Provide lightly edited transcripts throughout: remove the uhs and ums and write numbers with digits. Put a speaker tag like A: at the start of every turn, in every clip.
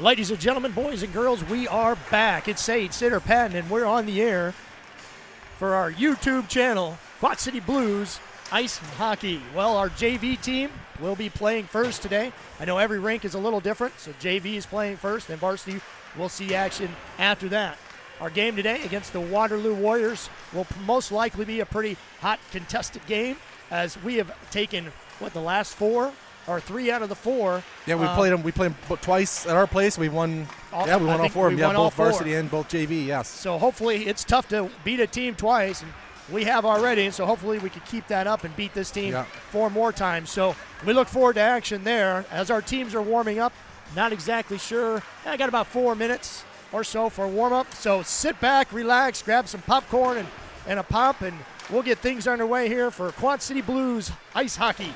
A: Ladies and gentlemen, boys and girls, we are back. It's Sage, Sitter, Patton, and we're on the air for our YouTube channel, Quad City Blues Ice Hockey. Well, our JV team will be playing first today. I know every rink is a little different, so JV is playing first, and varsity will see action after that. Our game today against the Waterloo Warriors will most likely be a pretty hot contested game, as we have taken, the last four? Or 3 out of the 4.
B: Yeah, we played them. We played them twice at our place. We won. We won all 4 of them. Yeah, both varsity and both JV. Yes.
A: So hopefully, it's tough to beat a team twice, and we have already. And so hopefully, we can keep that up and beat this team 4 more times. So we look forward to action there as our teams are warming up. Not exactly sure. I got about 4 minutes or so for warm up. So sit back, relax, grab some popcorn and a pop, and we'll get things underway here for Quad City Blues Ice Hockey.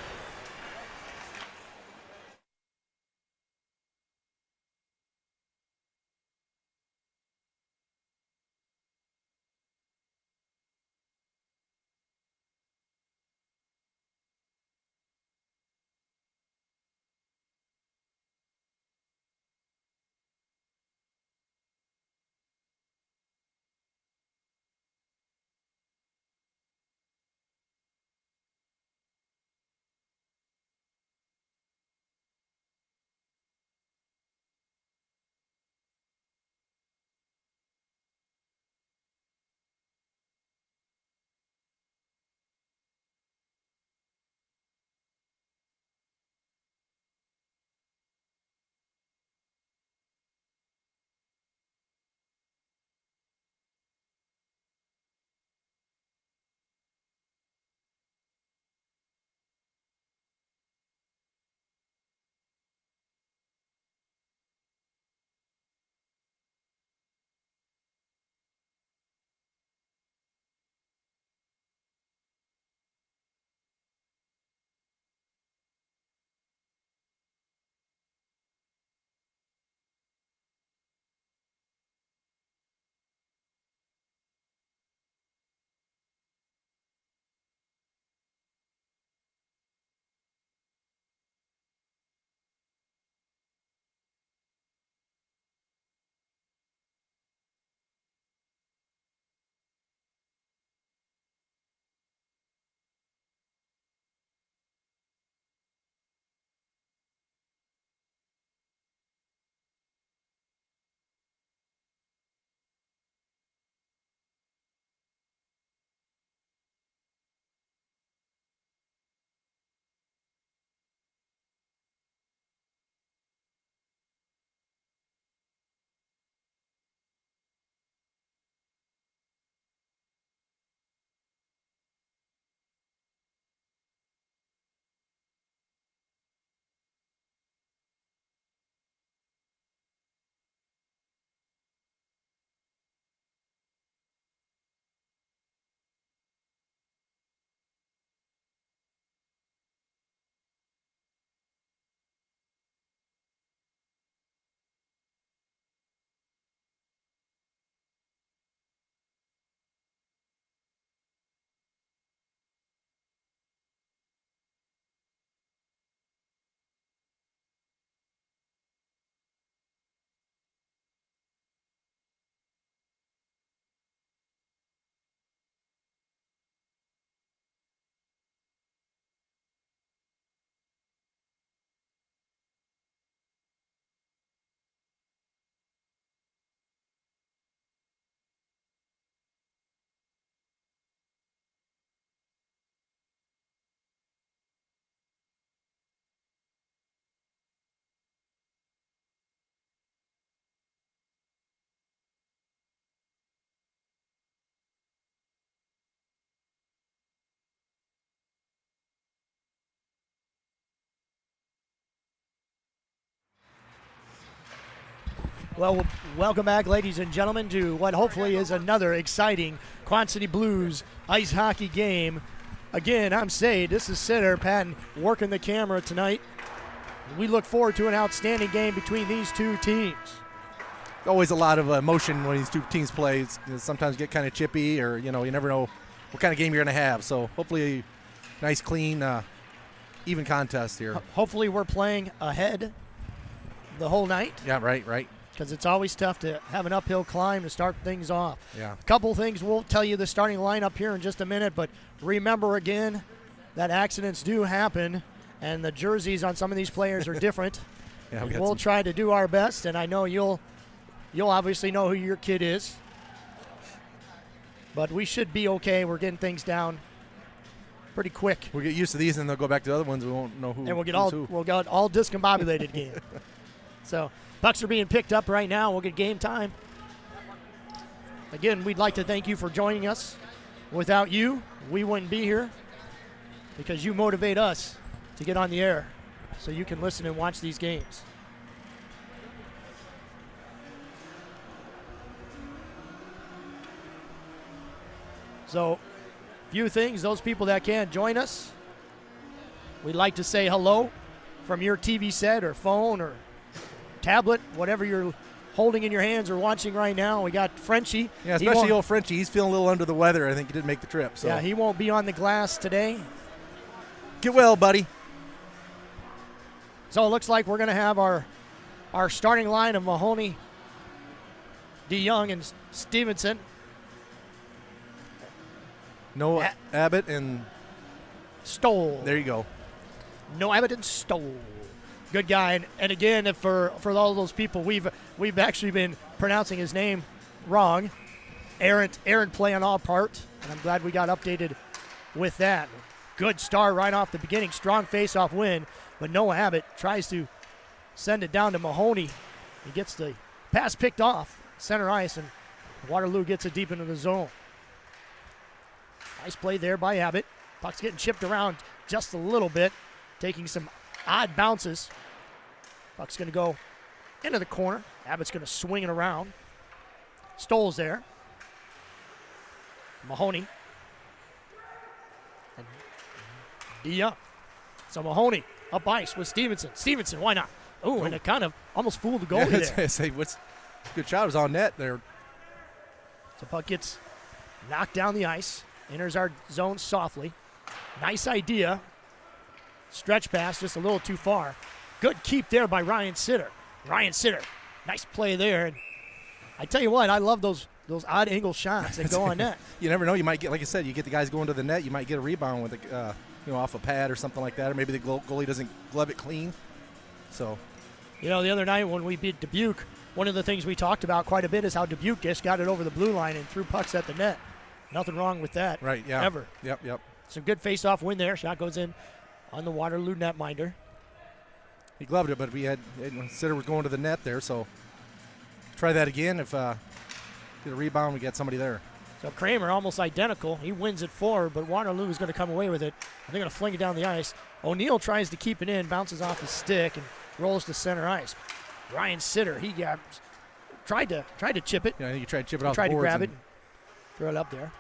A: Well, welcome back, ladies and gentlemen, to what hopefully is another exciting Quad City Blues ice hockey game. Again, I'm Sade. This is Sitter, Patton, working the camera tonight. We look forward to an outstanding game between these two teams.
B: Always a lot of emotion when these two teams play. Sometimes get kind of chippy, or you never know what kind of game you're going to have. So hopefully, a nice, clean, even contest here.
A: Hopefully, we're playing ahead the whole night.
B: Yeah, right.
A: Because it's always tough to have an uphill climb to start things off.
B: Yeah.
A: A couple things, we'll tell you the starting lineup here in just a minute, but remember again that accidents do happen, and the jerseys on some of these players are different.
B: Yeah,
A: we'll try to do our best, and I know you'll obviously know who your kid is. But we should be okay. We're getting things down pretty quick.
B: We'll get used to these, and they'll go back to the other ones. We won't know who.
A: And we'll get
B: who.
A: all discombobulated again. So pucks are being picked up right now. We'll get game time. Again, we'd like to thank you for joining us. Without you, we wouldn't be here because you motivate us to get on the air so you can listen and watch these games. So, few things, those people that can't join us, we'd like to say hello from your TV set or phone or tablet, whatever you're holding in your hands or watching right now. We got Frenchie.
B: Yeah, especially old Frenchie. He's feeling a little under the weather. I think he didn't make the trip. So.
A: Yeah, he won't be on the glass today.
B: Get well, buddy.
A: So it looks like we're going to have our starting line of Mahoney, DeYoung, and Stevenson.
B: No Abbott and
A: Stoll.
B: There you go.
A: No Abbott and Stoll. Good guy. And again, for all those people, we've actually been pronouncing his name wrong. Aaron playing all part, and I'm glad we got updated with that. Good start right off the beginning. Strong face-off win, but Noah Abbott tries to send it down to Mahoney. He gets the pass picked off center ice, and Waterloo gets it deep into the zone. Nice play there by Abbott. Puck's getting chipped around just a little bit, taking some odd bounces. Puck's going to go into the corner. Abbott's going to swing it around. Stoll's there. Mahoney. And DeYoung. So Mahoney up ice with Stevenson. Stevenson, why not? Oh, and it kind of almost fooled the goalie there.
B: Say, good shot. It was on net there.
A: So puck gets knocked down the ice. Enters our zone softly. Nice idea. Stretch pass just a little too far. Good keep there by Ryan Sitter. Nice play there. And I tell you what, I love those odd angle shots that go on net.
B: You never know. You might get, like I said, you get the guys going to the net. You might get a rebound with off a pad or something like that, or maybe the goalie doesn't glove it clean. So,
A: the other night when we beat Dubuque, one of the things we talked about quite a bit is how Dubuque just got it over the blue line and threw pucks at the net. Nothing wrong with that.
B: Right, yeah.
A: Ever.
B: Yep.
A: Some good face-off win there. Shot goes in on the Waterloo netminder.
B: He gloved it, but Sitter was going to the net there, so try that again. If get a rebound, we get somebody there.
A: So Kramer almost identical. He wins it forward, but Waterloo is going to come away with it. And they're going to fling it down the ice. O'Neal tries to keep it in, bounces off his stick, and rolls to center ice. Ryan Sitter, he tried to chip it.
B: Yeah, he tried to chip it off the boards.
A: Tried to grab it, throw it up there.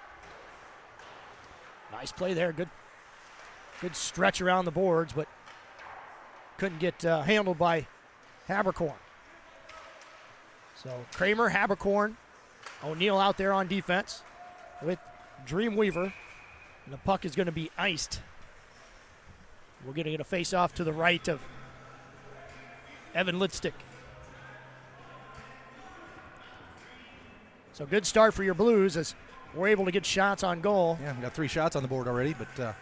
A: Nice play there. Good stretch around the boards, but couldn't get handled by Habercorn. So Kramer, Habercorn, O'Neal out there on defense with Dreamweaver, and the puck is going to be iced. We're going to get a face-off to the right of Evan Lidstick. So good start for your Blues as we're able to get shots on goal.
B: Yeah, we got 3 shots on the board already, but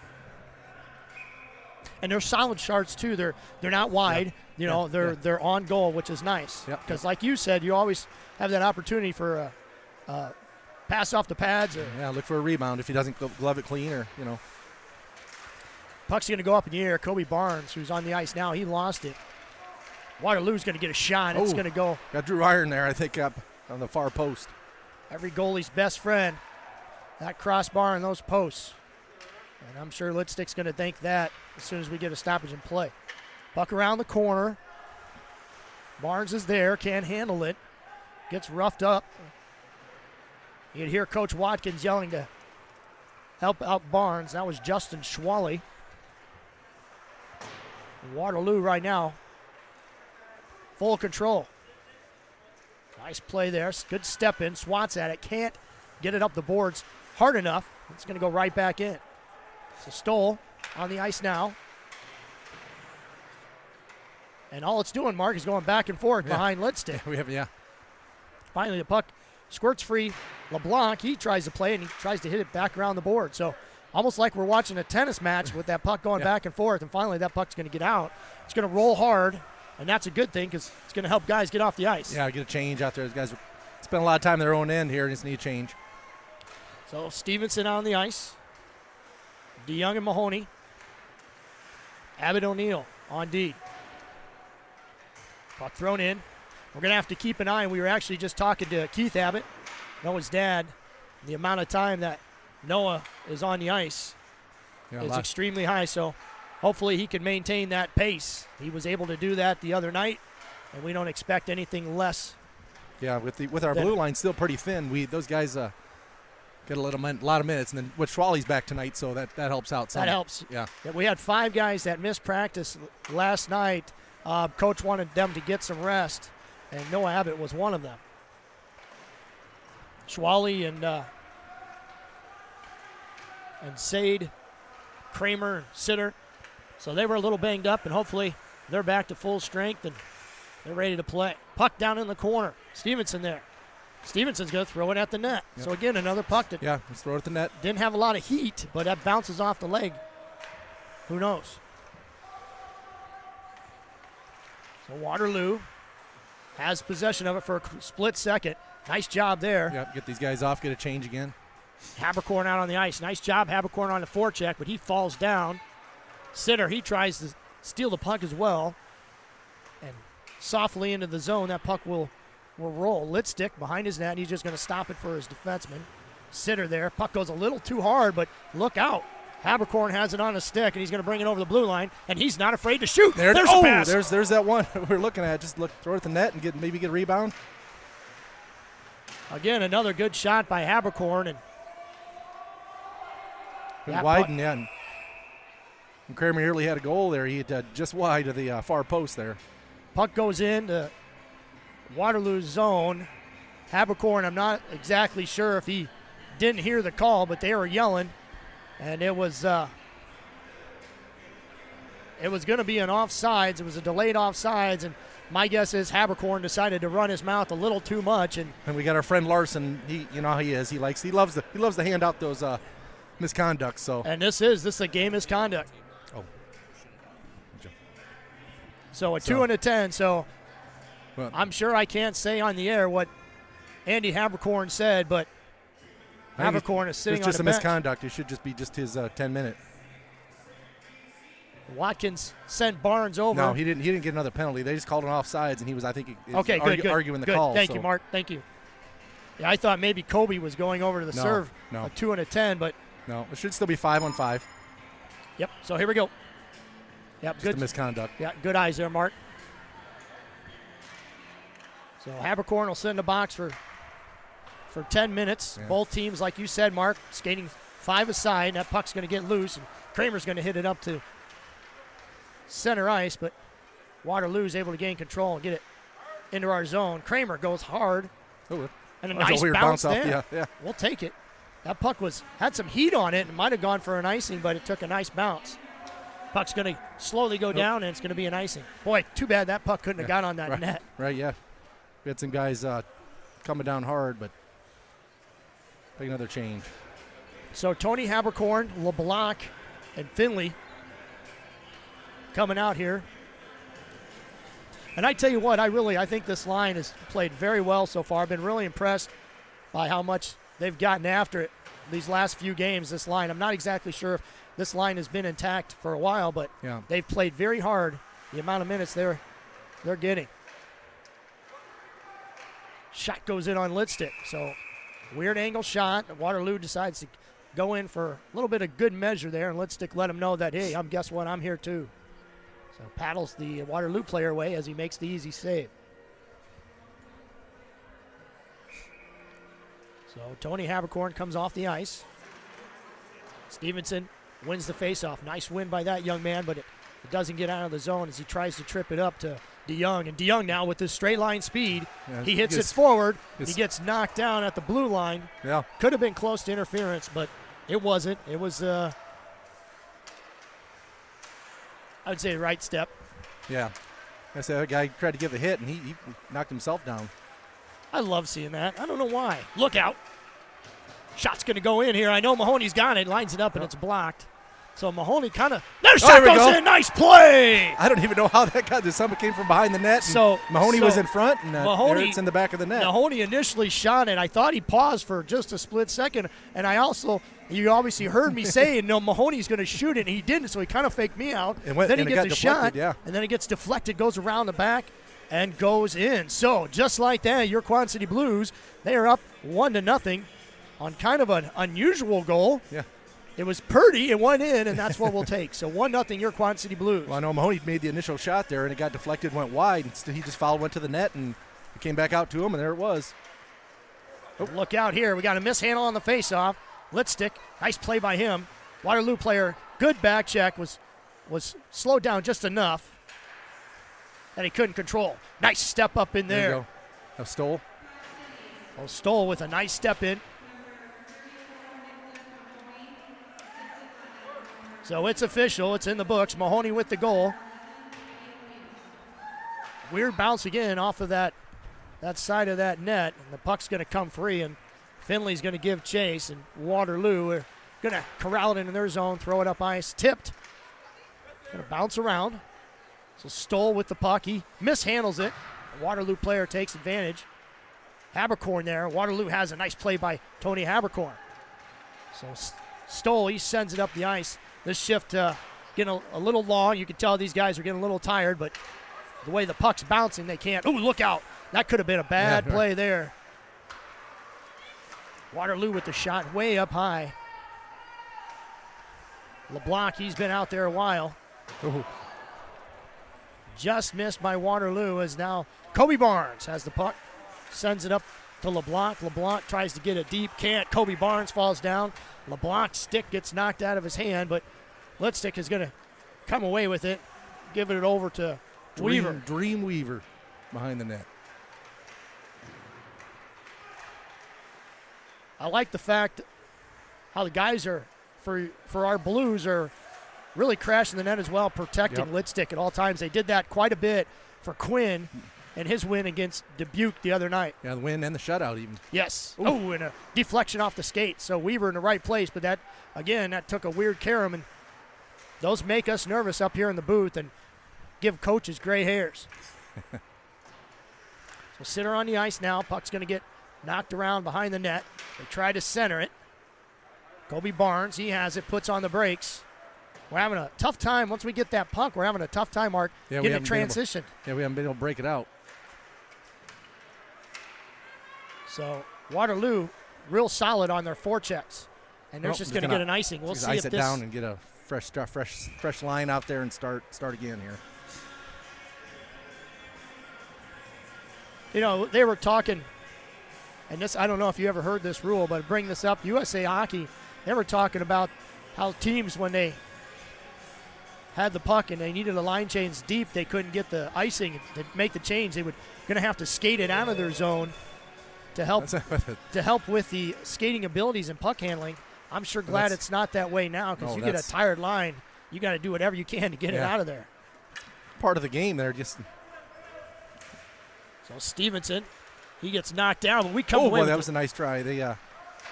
A: and they're solid shots too. They're not wide. They're on goal, which is nice. Because like you said, you always have that opportunity for a pass off the pads.
B: Look for a rebound if he doesn't glove it clean or.
A: Puck's going to go up in the air. Kobe Barnes, who's on the ice now, he lost it. Waterloo's going to get a shot. It's going to go.
B: Got Drew Iron there, I think, up on the far post.
A: Every goalie's best friend, that crossbar and those posts. And I'm sure Lidstick's going to thank that as soon as we get a stoppage in play. Puck around the corner. Barnes is there, can't handle it. Gets roughed up. You can hear Coach Watkins yelling to help out Barnes. That was Justin Schwally. Waterloo right now, full control. Nice play there. Good step in. Swats at it. Can't get it up the boards hard enough. It's going to go right back in. So Stoll on the ice now. And all it's doing, Mark, is going back and forth behind Lidstick.
B: We have, yeah.
A: Finally, the puck squirts free. LeBlanc, he tries to play, and he tries to hit it back around the board. So almost like we're watching a tennis match with that puck going back and forth, and finally that puck's going to get out. It's going to roll hard, and that's a good thing because it's going to help guys get off the ice.
B: Yeah, get a change out there. These guys spend a lot of time in their own end here and just need a change.
A: So Stevenson on the ice. DeYoung and Mahoney. Abbott O'Neill on D. Puck thrown in. We're going to have to keep an eye, and we were actually just talking to Keith Abbott, Noah's dad. The amount of time that Noah is on the ice is extremely high, so hopefully he can maintain that pace. He was able to do that the other night, and we don't expect anything less.
B: Yeah, with our blue line still pretty thin, those guys get a lot of minutes, and then with Schwally's back tonight, so that helps out some.
A: That helps.
B: Yeah.
A: We had 5 guys that missed practice last night. Coach wanted them to get some rest, and Noah Abbott was one of them. Schwally and Sade, Kramer, and Sitter. So they were a little banged up, and hopefully they're back to full strength and they're ready to play. Puck down in the corner. Stevenson there. Stevenson's going to throw it at the net.
B: Yep.
A: So again, another puck that
B: let's throw it at the net.
A: Didn't have a lot of heat, but that bounces off the leg. Who knows? So Waterloo has possession of it for a split second. Nice job there.
B: Yep, get these guys off, get a change again.
A: Habercorn out on the ice. Nice job, Habercorn on the forecheck, but he falls down. Sitter, he tries to steal the puck as well. And softly into the zone, that puck will roll. Lidstick behind his net, and he's just going to stop it for his defenseman. Sitter there. Puck goes a little too hard, but look out. Habercorn has it on a stick, and he's going to bring it over the blue line, and he's not afraid to shoot. There's a pass.
B: There's that one we're looking at. Just throw it at the net and maybe get a rebound.
A: Again, another good shot by Habercorn, and
B: widen, and Kramer nearly had a goal there. He had just wide of the far post there.
A: Puck goes in to Waterloo's zone. Habercorn, I'm not exactly sure if he didn't hear the call, but they were yelling, and it was going to be an offsides. It was a delayed offsides, and my guess is Habercorn decided to run his mouth a little too much. And
B: we got our friend Larson. You know how he is. He loves to hand out those misconducts. So.
A: And this is a game misconduct.
B: Oh.
A: So 2 and a 10. So well, I'm sure I can't say on the air what Andy Habercorn said, but Habercorn is sitting on the bench.
B: It's just a misconduct. It should just be just his 10-minute.
A: Watkins sent Barnes over.
B: No, he didn't get another penalty. They just called it offsides, and he was, I think, arguing the
A: good.
B: call.
A: Thank you, Mark. Thank you. Yeah, I thought maybe Kobe was going over to the serve.
B: No.
A: A 2 and a 10, but
B: no, it should still be 5-on-5.
A: Yep. So here we go. Yep.
B: Just
A: good
B: a misconduct.
A: Yeah. Good eyes there, Mark. So Habercorn will sit in the box for 10 minutes.
B: Yeah.
A: Both teams, like you said, Mark, skating 5 aside. That puck's going to get loose, and Kramer's going to hit it up to center ice, but Waterloo's able to gain control and get it into our zone. Kramer goes hard, and a nice bounce there.
B: Yeah.
A: We'll take it. That puck had some heat on it and might have gone for an icing, but it took a nice bounce. Puck's going to slowly go down, and it's going to be an icing. Boy, too bad that puck couldn't have got on that net.
B: Right, yeah. We had some guys coming down hard, but take another change.
A: So Tony Habercorn, LeBlanc, and Finley coming out here. And I tell you what, I think this line has played very well so far. I've been really impressed by how much they've gotten after it these last few games, this line. I'm not exactly sure if this line has been intact for a while, but they've played very hard the amount of minutes they're getting. Shot goes in on Lidstick. So weird angle shot. Waterloo decides to go in for a little bit of good measure there, and Lidstick let him know that, hey, guess what, I'm here too. So paddles the Waterloo player away as he makes the easy save. So Tony Habercorn comes off the ice. Stevenson wins the faceoff. Nice win by that young man, but it doesn't get out of the zone as he tries to trip it up to DeYoung. And DeYoung now with his straight line speed, he hits it forward. He gets knocked down at the blue line.
B: Yeah.
A: Could have been close to interference, but it wasn't. It was, I would say, the right step.
B: Yeah. I said that guy tried to give a hit, and he knocked himself down.
A: I love seeing that. I don't know why. Look out. Shot's going to go in here. I know Mahoney's got it. Lines it up, and it's blocked. So Mahoney kind of – their shot goes in. Nice play.
B: I don't even know how that got. Somebody came from behind the net.
A: So
B: Mahoney was in front, and
A: Mahoney,
B: it's in the back of the net.
A: Mahoney initially shot it. I thought he paused for just a split second, and I also – you obviously heard me say, no, Mahoney's going to shoot it, and he didn't, so he kind of faked me out. Then he gets a shot, and then it gets deflected, goes around the back, and goes in. So just like that, your Quad City Blues, they are up 1-0 on kind of an unusual goal.
B: Yeah.
A: It was Purdy, it went in, and that's what we'll take. So 1-0 your Quad City Blues.
B: Well, I know Mahoney made the initial shot there, and it got deflected, went wide, and he just fouled, went to the net, and it came back out to him, and there it was.
A: Oh. Look out here. We got a mishandle on the faceoff. Litstick, nice play by him. Waterloo player, good back check, was slowed down just enough that he couldn't control. Nice step up in there.
B: There you go. Stoll.
A: Oh, Stoll with a nice step in. So it's official. It's in the books. Mahoney with the goal. Weird bounce again off of that side of that net. And the puck's going to come free, and Finley's going to give chase, and Waterloo are going to corral it into their zone, throw it up ice, tipped. Going to bounce around. So Stoll with the puck. He mishandles it. The Waterloo player takes advantage. Habercorn there. Waterloo has a nice play by Tony Habercorn. So Stoll, he sends it up the ice. This shift getting a little long. You can tell these guys are getting a little tired, but the way the puck's bouncing, they can't. Ooh, look out. That could have been a bad play there. Waterloo with the shot way up high. LeBlanc, he's been out there a while.
B: Ooh.
A: Just missed by Waterloo as now Kobe Barnes has the puck. Sends it up to LeBlanc. LeBlanc tries to get it deep. Can't. Kobe Barnes falls down. LeBlanc's stick gets knocked out of his hand, but Litstick is going to come away with it. Give it over to Weaver.
B: Dream Weaver behind the net.
A: I like the fact how the guys are, for our Blues, are really crashing the net as well, protecting Litstick at all times. They did that quite a bit for Quinn and his win against Dubuque the other night.
B: Yeah, the win and the shutout even.
A: Yes. Oh, and a deflection off the skate. So Weaver in the right place, but that took a weird carom, and those make us nervous up here in the booth and give coaches gray hairs. So Sitter on the ice now. Puck's going to get knocked around behind the net. They try to center it. Kobe Barnes, he has it, puts on the brakes. We're having a tough time. Once we get that puck, we're having a tough time, Mark, getting it transition.
B: We haven't been able to break it out.
A: So Waterloo, real solid on their forechecks. And they're just going to get an icing. We'll see if
B: ice it down and get a fresh line out there and start again here.
A: You know, they were talking, and this, I don't know if you ever heard this rule, but bring this up. USA Hockey, they were talking about how teams, when they had the puck and they needed a line change deep, they couldn't get the icing to make the change. They were going to have to skate it out of their zone to help with the skating abilities and puck handling. I'm sure glad it's not that way now, because you get a tired line, you got to do whatever you can to get it out of there.
B: Part of the game there, just.
A: So Stevenson, he gets knocked down, but we come away.
B: Boy, that was a nice try. They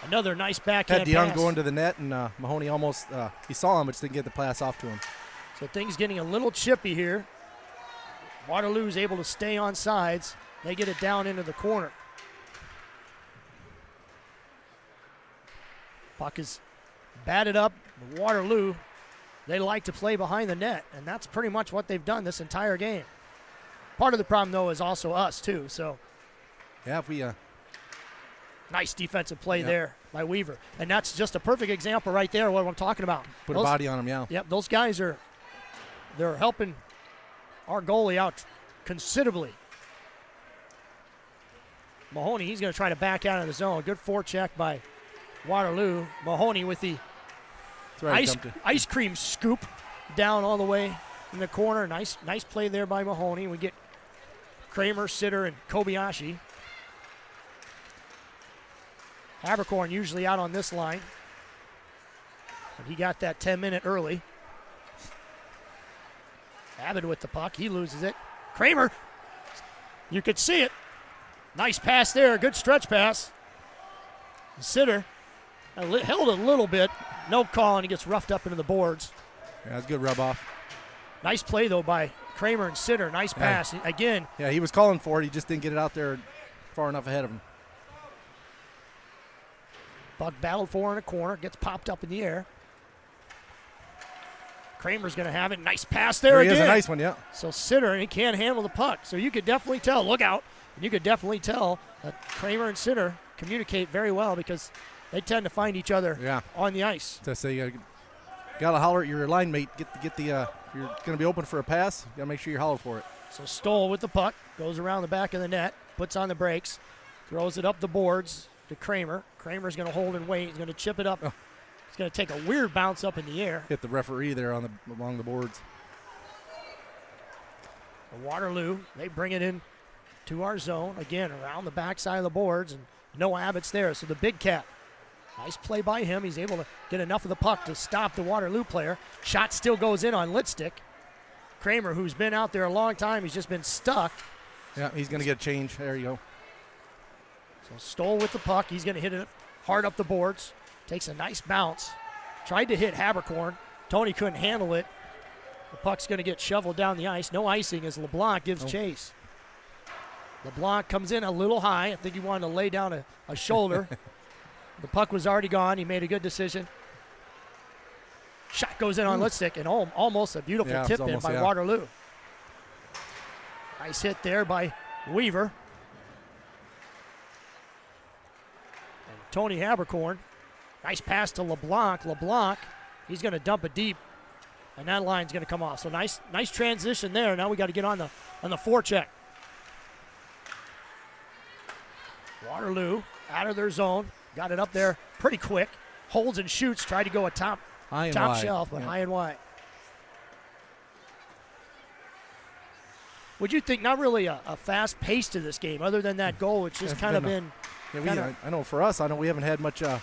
A: another nice backhand
B: had DeYoung
A: pass.
B: going to the net, and Mahoney almost he saw him, but just didn't get the pass off to him.
A: So things getting a little chippy here. Waterloo's able to stay on sides. They get it down into the corner. Puck is batted up. Waterloo, they like to play behind the net, and that's pretty much what they've done this entire game. Part of the problem, though, is also us, too. So,
B: yeah, if we
A: nice defensive play there by Weaver. And that's just a perfect example right there of what I'm talking about.
B: Put a body on him, yeah.
A: Yep, those guys they're helping our goalie out considerably. Mahoney, he's going to try to back out of the zone. Good forecheck by Waterloo. Mahoney with the ice cream scoop down all the way in the corner. Nice play there by Mahoney. We get Kramer, Sitter, and Kobayashi. Habercorn usually out on this line, but he got that 10-minute early. Abbott with the puck. He loses it. Kramer, you could see it. Nice pass there, good stretch pass. Sitter held a little bit, no call, and he gets roughed up into the boards.
B: Yeah, that's a good rub off.
A: Nice play, though, by Kramer and Sitter. Nice pass.
B: Yeah.
A: Again.
B: Yeah, he was calling for it. He just didn't get it out there far enough ahead of him.
A: Buck battled for in a corner, gets popped up in the air. Kramer's going to have it. Nice pass there again.
B: He has a nice one, yeah.
A: So Sitter, and he can't handle the puck. So you could definitely tell, look out, and you could definitely tell that Kramer and Sitter communicate very well because they tend to find each other on the ice.
B: To say you got to holler at your line mate. Get the if you're going to be open for a pass, you got to make sure you holler for it.
A: So Stoll with the puck, goes around the back of the net, puts on the brakes, throws it up the boards to Kramer. Kramer's going to hold and wait. He's going to chip it up. Oh. It's going to take a weird bounce up in the air.
B: Hit the referee there along the boards.
A: Waterloo, they bring it in to our zone. Again, around the backside of the boards, and no Abbott's there. So the big cat. Nice play by him. He's able to get enough of the puck to stop the Waterloo player. Shot still goes in on Litstick. Kramer, who's been out there a long time, he's just been stuck.
B: Yeah, he's going to get a change. There you go.
A: So Stoll with the puck. He's going to hit it hard up the boards. Takes a nice bounce. Tried to hit Habercorn. Tony couldn't handle it. The puck's going to get shoveled down the ice. No icing as LeBlanc gives chase. LeBlanc comes in a little high. I think he wanted to lay down a shoulder. The puck was already gone. He made a good decision. Shot goes in on Litstick, and almost a beautiful tip in by Waterloo. Nice hit there by Weaver. And Tony Habercorn. Nice pass to LeBlanc. LeBlanc, he's going to dump it deep, and that line's going to come off. So nice transition there. Now we got to get on the forecheck. Waterloo out of their zone. Got it up there pretty quick. Holds and shoots. Tried to go a top shelf, but high and wide. Would you think not really a fast pace to this game other than that goal? It's just kind of been.
B: I know for us, I know we haven't had a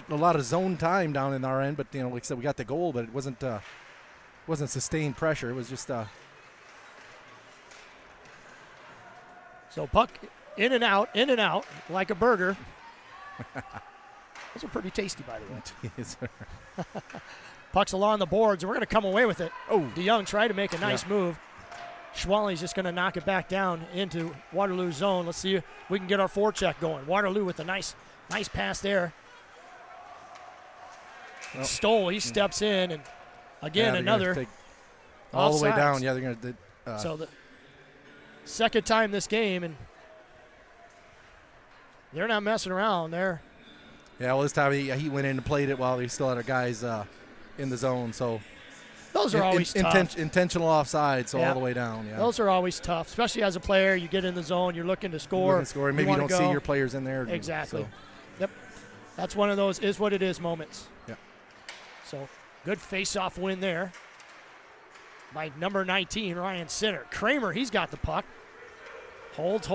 B: lot of zone time down in our end, but like I said, we got the goal, but it wasn't sustained pressure. It was just
A: so puck in and out like a burger. Those are pretty tasty, by the way.
B: Yes, sir.
A: Puck's along the boards, and we're going to come away with it.
B: Oh,
A: DeYoung tried to make a nice move. Schwally's just going to knock it back down into Waterloo's zone. Let's see if we can get our forecheck going. Waterloo with a nice pass there. Stoll, he steps in, and again another
B: all the way down. Yeah, they're going to.
A: So the second time this game, and they're not messing around.
B: Yeah, well, this time he went in and played it while he still had our guys in the zone. So
A: those are always tough.
B: Intentional offside, so all the way down. Yeah,
A: those are always tough, especially as a player. You get in the zone, you're looking to score.
B: Maybe you don't see your players in there.
A: Exactly.
B: So.
A: Yep. That's one of those is what it is moments.
B: Yeah.
A: So good face-off win there by number 19, Ryan Sitter. Kramer, he's got the puck. Holds,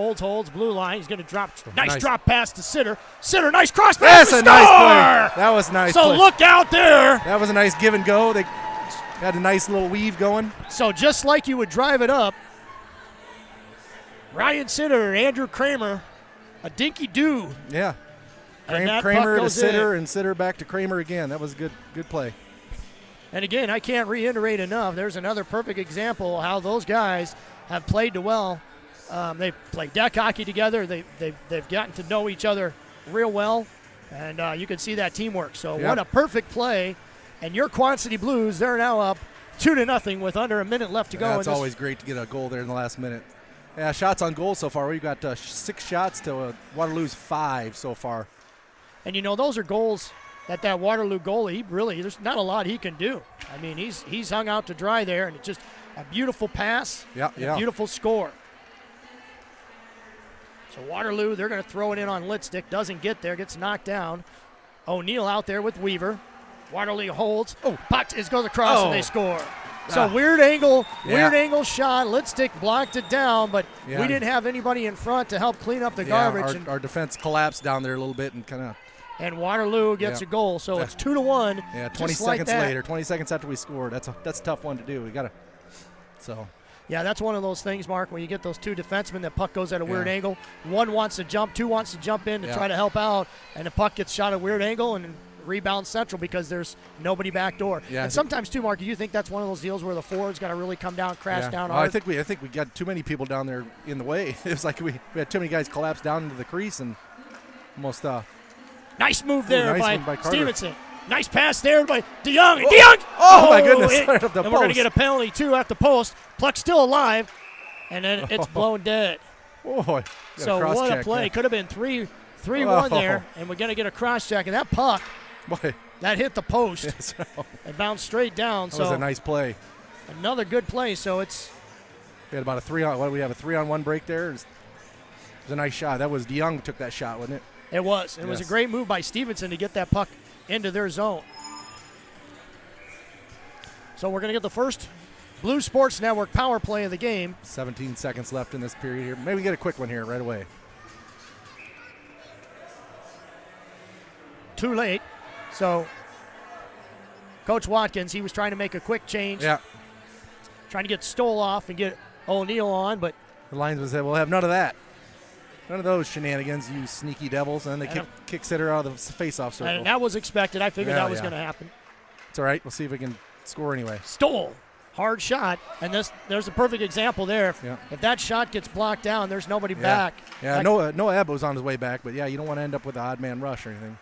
A: blue line. He's going to drop. Nice drop pass to Sitter. Sitter, nice cross pass.
B: That's a nice play. That was nice.
A: So look out there.
B: That was a nice give and go. They had a nice little weave going.
A: So just like you would drive it up, Ryan Sitter, Andrew Kramer, a dinky do.
B: Yeah. Kramer to Sitter and Sitter back to Kramer again. That was good play.
A: And again, I can't reiterate enough. There's another perfect example of how those guys have played well. They've played deck hockey together. They've gotten to know each other real well, and you can see that teamwork. So what a perfect play. And your Quad City Blues, they're now up 2-0 with under a minute left to go.
B: It's always great to get a goal there in the last minute. Yeah, shots on goal so far. We've got 6 shots to Waterloo's 5 so far.
A: And, those are goals that Waterloo goalie, there's not a lot he can do. I mean, he's hung out to dry there, and it's just a beautiful pass, a beautiful score. So Waterloo, they're going to throw it in on Litstick. Doesn't get there, gets knocked down. O'Neill out there with Weaver. Waterloo holds. Puck goes across, and they score. So weird angle shot. Litstick blocked it down, but we didn't have anybody in front to help clean up the garbage.
B: Our defense collapsed down there a little bit and kind of.
A: And Waterloo gets a goal, so it's 2-1.
B: Yeah, 20 seconds later, 20 seconds after we scored. That's a tough one to do. We got to. So.
A: Yeah, that's one of those things, Mark, when you get those two defensemen, that puck goes at a weird
B: Yeah.
A: angle. One wants to jump, two wants to jump in to try to help out, and the puck gets shot at a weird angle and rebounds central because there's nobody back door.
B: Yeah,
A: and sometimes, too, Mark, you think that's one of those deals where the forward's got to really come down, crash down
B: Well,
A: hard?
B: I think we got too many people down there in the way. It was like we had too many guys collapse down into the crease and almost
A: Nice move there
B: nice
A: by
B: one by Carter.
A: Stevenson. Nice pass there by DeYoung. And DeYoung!
B: Oh, my goodness. Right up the
A: and we're going to
B: post.
A: get a penalty, too, at the post. Puck's still alive, and then it's blown dead.
B: Oh, boy.
A: So what a play. Could have been 3-1 there, and we're going to get a cross-check. And that puck,
B: Boy.
A: that hit the post.
B: Yes.
A: It bounced straight down.
B: That was a nice play.
A: Another good play. So it's
B: We had about a 3-on-1 break there. It was a nice shot. That was DeYoung who took that shot, wasn't it?
A: It was. It was a great move by Stevenson to get that puck into their zone. So we're going to get the first Blue Sports Network power play of the game.
B: 17 seconds left in this period here. Maybe we get a quick one here right away.
A: Too late. So Coach Watkins, he was trying to make a quick change.
B: Yeah.
A: Trying to get Stoll off and get O'Neill on, but
B: The linesman said, we'll have none of that. None of those shenanigans, you sneaky devils. And then they kick Sitter out of the face-off circle.
A: and that was expected. I figured that was going to happen.
B: It's all right. We'll see if we can score anyway.
A: Stoll. Hard shot. And there's a perfect example there. If that shot gets blocked down, there's nobody back.
B: Yeah, Noah Ebb was on his way back, but, yeah, you don't want to end up with an odd man rush or anything.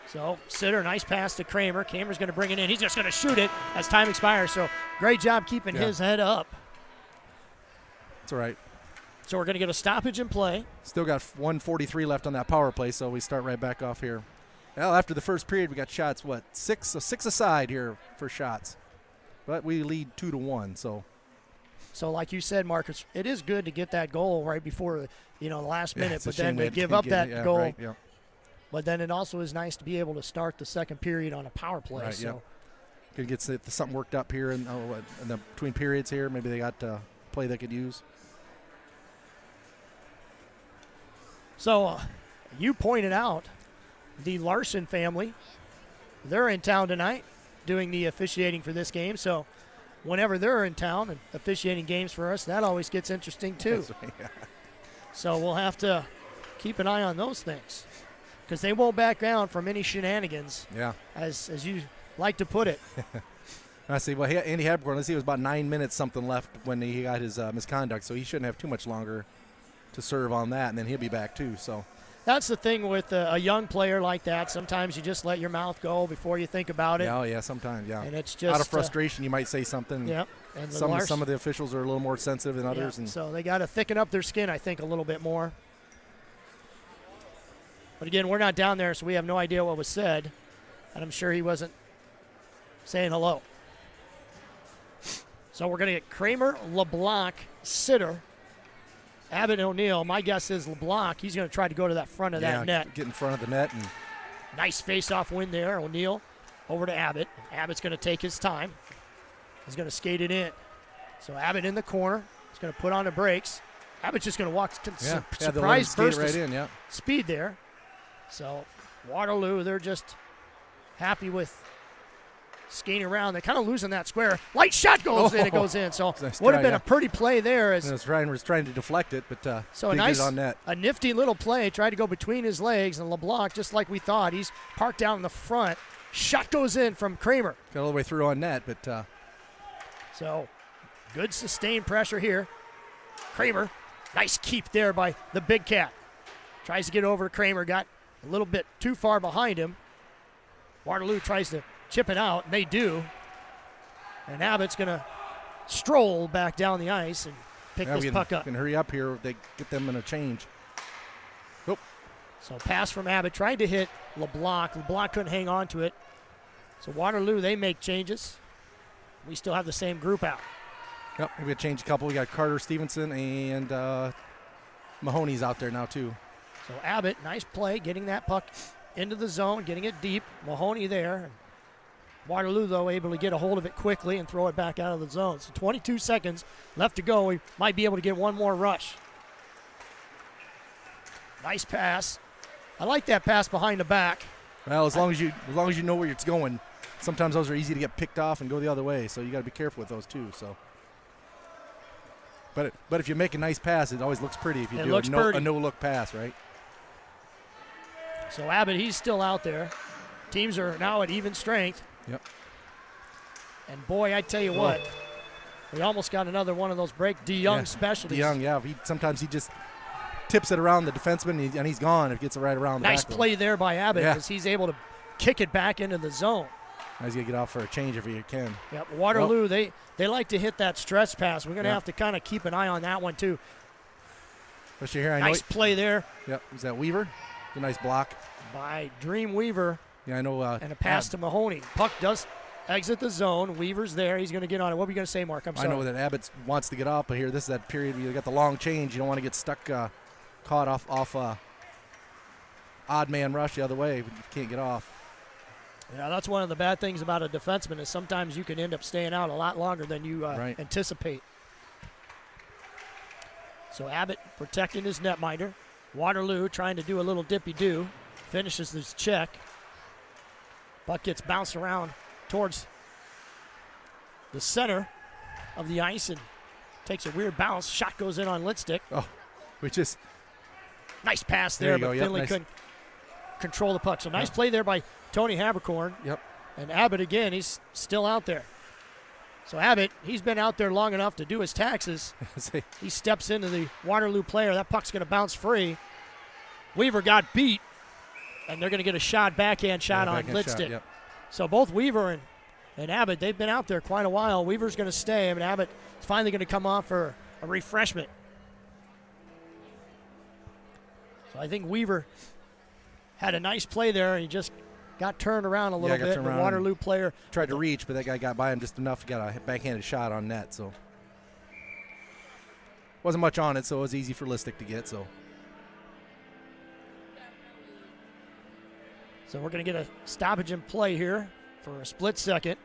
A: So Sitter, nice pass to Kramer. Kramer's going to bring it in. He's just going to shoot it as time expires. So great job keeping his head up.
B: It's all right.
A: So we're going to get a stoppage in play.
B: Still got 1:43 left on that power play, so we start right back off here. Well, after the first period, we got shots, six aside here for shots. But we lead 2-1, so.
A: So like you said, Marcus, it is good to get that goal right before the last minute, but then to give up that goal.
B: Right, yeah.
A: But then it also is nice to be able to start the second period on a power play.
B: Right,
A: so
B: could get something worked up here in the between periods here. Maybe they got play they could use.
A: So you pointed out the Larson family. They're in town tonight doing the officiating for this game. So whenever they're in town and officiating games for us, that always gets interesting too.
B: That's right, yeah.
A: So we'll have to keep an eye on those things because they won't back down from any shenanigans, as you like to put it.
B: I see. Well, Andy Hepburn, let's see, it was about 9 minutes something left when he got his misconduct, so he shouldn't have too much longer to serve on that, and then he'll be back too. So
A: that's the thing with a young player like that. Sometimes you just let your mouth go before you think about it.
B: Oh yeah, sometimes, yeah.
A: And it's just
B: out of frustration, you might say something.
A: Yep. And
B: some of the officials are a little more sensitive than others, and
A: so they got to thicken up their skin, I think, a little bit more. But again, we're not down there, so we have no idea what was said, and I'm sure he wasn't saying hello. So we're going to get Kramer, LeBlanc, Sitter, Abbott, and O'Neill. My guess is LeBlanc, he's going to try to go to that front of that net.
B: Get in front of the net. And
A: nice face-off win there. O'Neill over to Abbott. Abbott's going to take his time. He's going to skate it in. So Abbott in the corner. He's going to put on the brakes. Abbott's just going to walk surprise burst
B: right in,
A: speed there. So Waterloo, they're just happy with skating around. They're kind of losing that square. Light shot goes in. It goes in. So
B: nice
A: would have been a pretty play there.
B: Was trying to deflect it, but
A: so
B: a nice on net.
A: A nifty little play. Tried to go between his legs, and LeBlanc, just like we thought, he's parked down in the front. Shot goes in from Kramer.
B: Got all the way through on net, but
A: so good sustained pressure here. Kramer, nice keep there by the big cat. Tries to get over to Kramer. Got a little bit too far behind him. Waterloo tries to chip it out, and they do. And Abbott's going to stroll back down the ice and pick this puck up.
B: Can hurry up here. They get them in a change. Nope.
A: So pass from Abbott. Tried to hit LeBlanc. LeBlanc couldn't hang on to it. So Waterloo, they make changes. We still have the same group out.
B: Yep, we got to change a couple. We got Carter, Stevenson, and Mahoney's out there now too.
A: So Abbott, nice play, getting that puck into the zone, getting it deep. Mahoney there. Waterloo, though, able to get a hold of it quickly and throw it back out of the zone. So 22 seconds left to go. We might be able to get one more rush. Nice pass. I like that pass behind the back.
B: Well, as long as you know where it's going. Sometimes those are easy to get picked off and go the other way, so you got to be careful with those too. So But if you make a nice pass, it always looks pretty if you do a no-look pass, right?
A: So Abbott, he's still out there. Teams are now at even strength.
B: Yep.
A: And boy, I tell you what, we almost got another one of those break. DeYoung specialties.
B: DeYoung, yeah. Sometimes he just tips it around the defenseman, and he's gone. It gets it right around the
A: nice
B: back
A: play there by Abbott
B: Yeah.
A: as he's able to kick it back into the zone.
B: Now he's going to get off for a change if he can.
A: Yep, Waterloo, they like to hit that stretch pass. We're going to have to kind of keep an eye on that one, too.
B: Especially here,
A: nice play there.
B: Yep, is that Weaver? A nice block.
A: By Dream Weaver.
B: Yeah, I know.
A: And a pass to Mahoney. Puck does exit the zone. Weaver's there. He's going to get on it. What were you going to say, Mark? I'm sorry.
B: I know that Abbott wants to get off, but here, this is that period where you got the long change. You don't want to get stuck, caught off odd man rush the other way. You can't get off.
A: Yeah, that's one of the bad things about a defenseman is sometimes you can end up staying out a lot longer than you anticipate. So Abbott protecting his netminder. Waterloo trying to do a little dippy-do. Finishes his check. Puck gets bounced around towards the center of the ice and takes a weird bounce. Shot goes in on Litstick.
B: Oh, we just...
A: Nice pass there, but Finley couldn't control the puck. So nice play there by Tony Habercorn.
B: Yep.
A: And Abbott, again, he's still out there. So Abbott, he's been out there long enough to do his taxes. He steps into the Waterloo player. That puck's going to bounce free. Weaver got beat, and they're going to get a backhand shot on Litstick.
B: Yep.
A: So both Weaver and Abbott, they've been out there quite a while. Weaver's going to stay, and Abbott is finally going to come off for a refreshment. So I think Weaver had a nice play there. He just got turned around a little bit. The Waterloo player
B: tried to reach, but that guy got by him just enough to get a backhanded shot on net. So wasn't much on it, so it was easy for Litstick to get. So
A: we're going to get a stoppage in play here for a split second.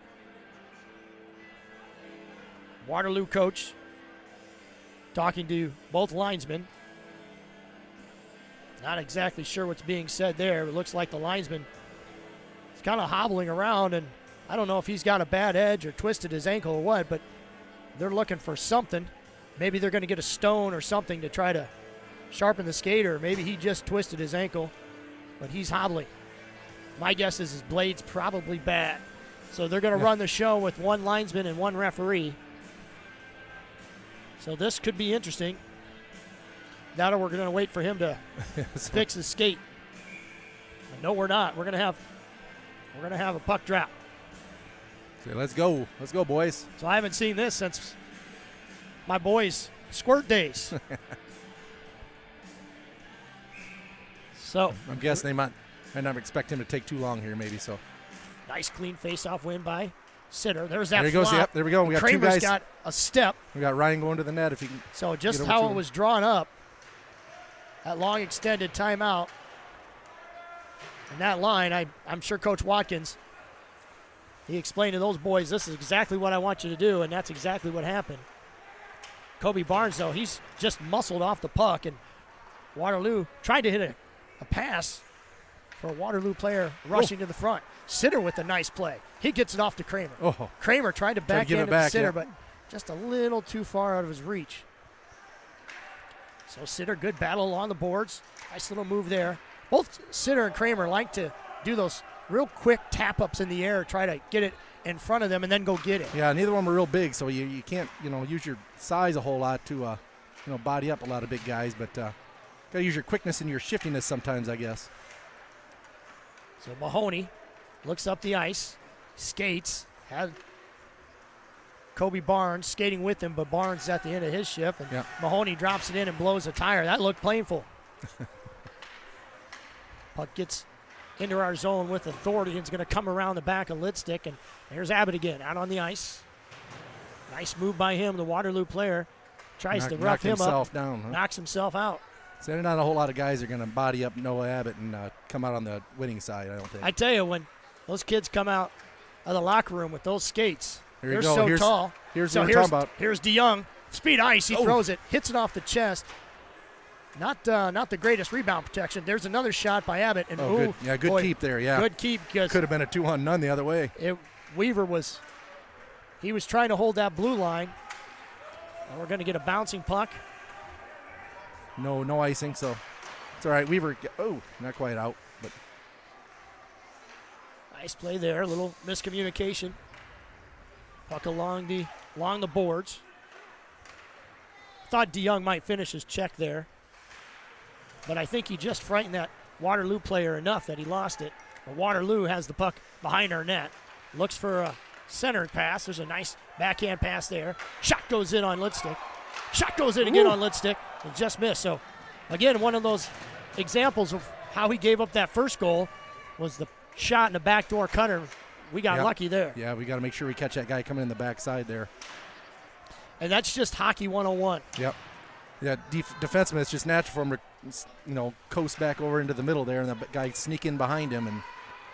A: Waterloo coach talking to both linesmen. Not exactly sure what's being said there. It looks like the linesman is kind of hobbling around, and I don't know if he's got a bad edge or twisted his ankle or what, but they're looking for something. Maybe they're going to get a stone or something to try to sharpen the skate, or maybe he just twisted his ankle, but he's hobbling. My guess is his blade's probably bad. So they're going to run the show with one linesman and one referee. So this could be interesting. Now we're going to wait for him to fix his skate. But no, we're not. We're going to have a puck drop.
B: So let's go. Let's go, boys.
A: So I haven't seen this since my boys' squirt days. So
B: I'm guessing they might not expect him to take too long here, maybe. So
A: nice clean face-off win by Sitter. There's that.
B: There he goes. Yep, there we go. We got
A: Kramer's
B: two guys.
A: Got a step.
B: We got Ryan going to the net if he can.
A: So just how it was drawn up, that long extended timeout, and that line, I'm sure Coach Watkins, he explained to those boys, this is exactly what I want you to do, and that's exactly what happened. Kobe Barnes, though, he's just muscled off the puck, and Waterloo tried to hit a pass for a Waterloo player rushing to the front. Sitter with a nice play. He gets it off to Kramer.
B: Oh.
A: Kramer tried to backhand it to Sitter, but just a little too far out of his reach. So Sitter, good battle along the boards. Nice little move there. Both Sitter and Kramer like to do those real quick tap-ups in the air, try to get it in front of them and then go get it.
B: Yeah, neither of them are real big, so you can't, use your size a whole lot to, body up a lot of big guys, but got to use your quickness and your shiftiness sometimes, I guess.
A: So Mahoney looks up the ice, skates, had Kobe Barnes skating with him, but Barnes is at the end of his shift, and Mahoney drops it in and blows a tire. That looked painful. Puck gets into our zone with authority and is going to come around the back of Litstick, and there's Abbott again out on the ice. Nice move by him. The Waterloo player tries to rough him up,
B: down,
A: knocks himself out.
B: So there's not a whole lot of guys are going to body up Noah Abbott and come out on the winning side, I don't think.
A: I tell you, when those kids come out of the locker room with those skates, they're
B: so
A: tall.
B: Here's what we're talking about.
A: Here's DeYoung. Speed ice. He throws it, hits it off the chest. Not the greatest rebound protection. There's another shot by Abbott. And
B: good. Yeah, good keep there, yeah.
A: Good keep. Because
B: could have been a 2-on-none the other way.
A: Weaver was trying to hold that blue line. And we're going to get a bouncing puck.
B: No icing, so it's all right. Weaver, not quite out, but
A: Nice play there. A little miscommunication. Puck along the boards. Thought DeYoung might finish his check there, but I think he just frightened that Waterloo player enough that he lost it. But Waterloo has the puck behind our net. Looks for a center pass. There's a nice backhand pass there. Shot goes in on Litstick. Shot goes in again on Litstick and just missed. So, again, one of those examples of how he gave up that first goal was the shot in the backdoor cutter. We got lucky there.
B: Yeah, we got to make sure we catch that guy coming in the backside there.
A: And that's just hockey 101.
B: Yep. Yeah, defenseman, it's just natural for him to, coast back over into the middle there, and the guy sneak in behind him, and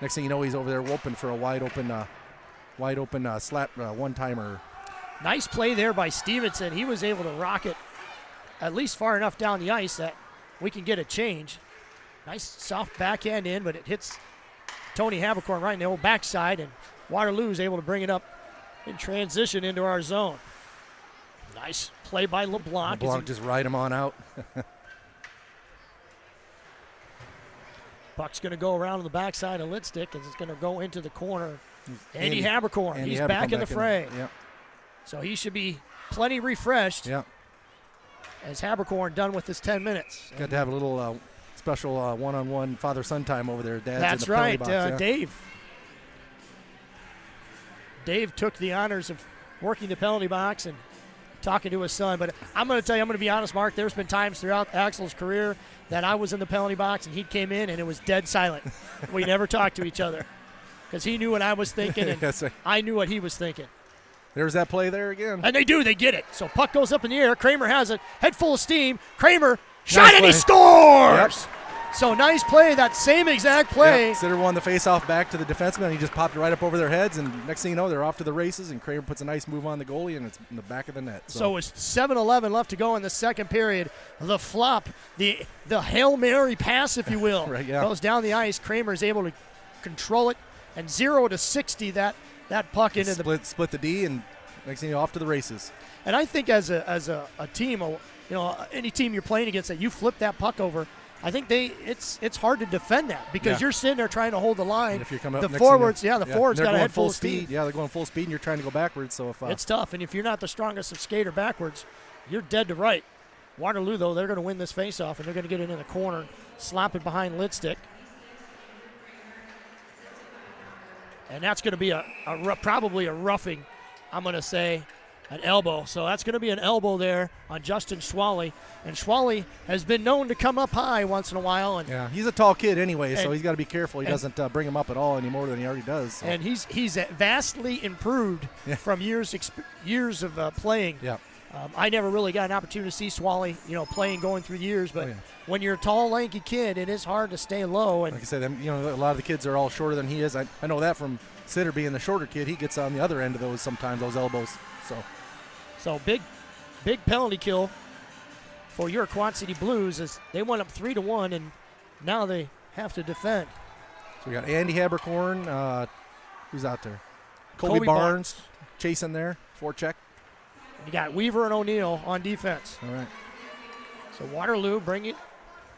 B: next thing you know, he's over there whooping for a wide open slap one-timer.
A: Nice play there by Stevenson. He was able to rock it at least far enough down the ice that we can get a change. Nice soft backhand in, but it hits Tony Habercorn right in the old backside, and Waterloo is able to bring it up in transition into our zone. Nice play by LeBlanc.
B: LeBlanc just ride him on out.
A: Puck's going to go around on the backside of Litstick, and it's going to go into the corner. Andy Habercorn, he's back in the fray.
B: Yep.
A: So he should be plenty refreshed.
B: Yep.
A: As Habercorn done with his 10 minutes.
B: Got to have a little special one-on-one father-son time over there. Dad's
A: That's
B: in the penalty
A: right,
B: box,
A: Dave. Dave took the honors of working the penalty box and talking to his son. But I'm going to be honest, Mark, there's been times throughout Axel's career that I was in the penalty box and he came in and it was dead silent. We never talked to each other because he knew what I was thinking and
B: Yes,
A: I knew what he was thinking.
B: There's that play there again.
A: And they get it. So puck goes up in the air. Kramer has it, head full of steam. Kramer shot and he scores!
B: Yep.
A: So nice play, that same exact play.
B: Yep. Sitter won the face-off back to the defenseman, and he just popped it right up over their heads, and next thing you know, they're off to the races, and Kramer puts a nice move on the goalie, and it's in the back of the net.
A: So it's 7:11 left to go in the second period. The flop, the Hail Mary pass, if you will,
B: Right, yeah.
A: goes down the ice. Kramer is able to control it, and 0-60 that puck into the
B: split the D, and next thing you know, off to the races.
A: And I think as a team, any team you're playing against that you flip that puck over, I think it's hard to defend that because you're sitting there trying to hold the line.
B: And if you're coming up
A: the forwards got to head full
B: speed. Yeah, they're going full speed, and you're trying to go backwards. So if
A: it's tough, and if you're not the strongest of skater backwards, you're dead to right. Waterloo, though, they're going to win this faceoff, and they're going to get it in the corner, slap it behind Litstick. And that's going to be probably a roughing, I'm going to say, an elbow. So that's going to be an elbow there on Justin Schwally. And Schwally has been known to come up high once in a while. And
B: yeah, he's a tall kid anyway, so he's got to be careful. He doesn't bring him up at all any more than he already does. So.
A: And he's vastly improved from years of playing.
B: Yeah.
A: I never really got an opportunity to see Schwally, playing going through years. But when you're a tall, lanky kid, it is hard to stay low. And
B: like I said, a lot of the kids are all shorter than he is. I know that from Sitter being the shorter kid. He gets on the other end of those sometimes, those elbows. So
A: big penalty kill for your Quad City Blues as they went up 3-1, and now they have to defend.
B: So we got Andy Habercorn. Who's out there? Kobe Barnes chasing there, forecheck.
A: You got Weaver and O'Neill on defense.
B: All right.
A: So Waterloo bringing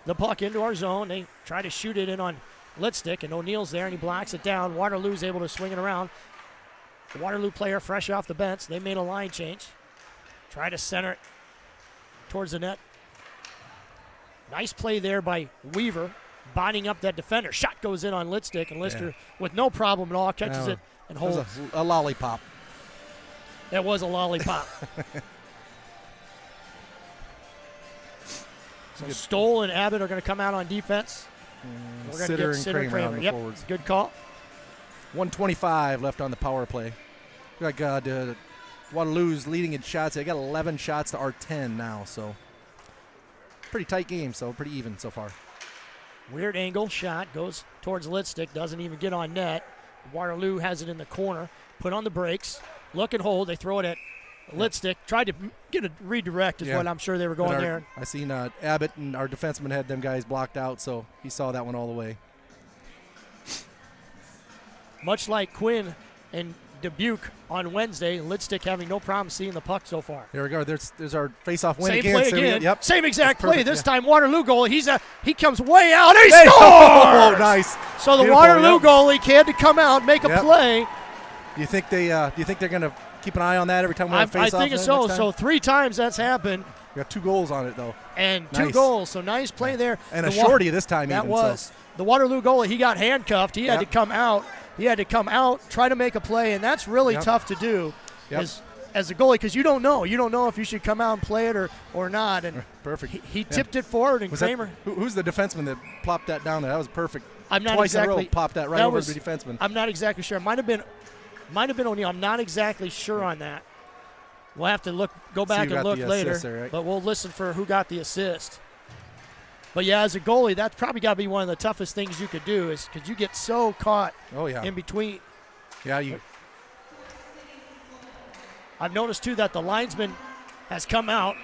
A: the puck into our zone. They try to shoot it in on Litstick, and O'Neill's there, and he blocks it down. Waterloo's able to swing it around. The Waterloo player fresh off the bench. They made a line change. Try to center it towards the net. Nice play there by Weaver, binding up that defender. Shot goes in on Litstick, and Lister, with no problem at all, catches it and holds.
B: It was a lollipop.
A: That was a lollipop. So Stoll and Abbott are going to come out on defense. We're going to get Sitter and Kramer. Yep, forwards. Good call.
B: 1:25 left on the power play. We got Waterloo's leading in shots. They got 11 shots to our 10 now, so pretty tight game, so pretty even so far.
A: Weird angle shot goes towards Litstick, doesn't even get on net. Waterloo has it in the corner, put on the brakes, look and hold. They throw it at Litstick. Tried to get a redirect is what I'm sure they were going there.
B: I seen Abbott and our defenseman had them guys blocked out, so he saw that one all the way.
A: Much like Quinn and Dubuque on Wednesday. Lidstick having no problem seeing the puck so far.
B: Here we go. There's our face-off win
A: Same
B: again.
A: play
B: So
A: again.
B: yep.
A: Same exact play.
B: Perfect,
A: This
B: yeah.
A: time Waterloo goalie. He comes way out and he
B: Hey,
A: scores!
B: oh, nice.
A: So the
B: Beautiful,
A: Waterloo
B: yep.
A: goalie had to come out, make a
B: Yep.
A: play.
B: Do you think they're going to keep an eye on that every time we have
A: I
B: face-off?
A: think so. So 3 times that's happened.
B: We got 2 goals on it though.
A: And 2
B: Nice.
A: goals. So nice play there.
B: And a
A: The
B: shorty this time
A: That
B: even.
A: was.
B: So.
A: The Waterloo goalie, he got handcuffed. He had
B: Yep.
A: to come out. He had to come out, try to make a play, and that's really
B: Yep.
A: tough to do
B: Yep.
A: as a goalie because you don't know. You don't know if you should come out and play it or not. And
B: Perfect.
A: he tipped it forward, and
B: Was
A: Kramer.
B: who's the defenseman that plopped that down there? That was perfect.
A: I'm not
B: Twice
A: exactly.
B: in a row, popped that right
A: that
B: over
A: was-
B: the defenseman.
A: I'm not exactly sure. Might have been O'Neill. I'm not exactly sure on that. We'll have to go back
B: who
A: and
B: got
A: look
B: the
A: later.
B: assist there, right?
A: But we'll listen for who got the assist. But yeah, as a goalie, that's probably got to be one of the toughest things you could do, is because you get so caught
B: Oh yeah.
A: in between.
B: Yeah, you.
A: I've noticed too that the linesman has come out,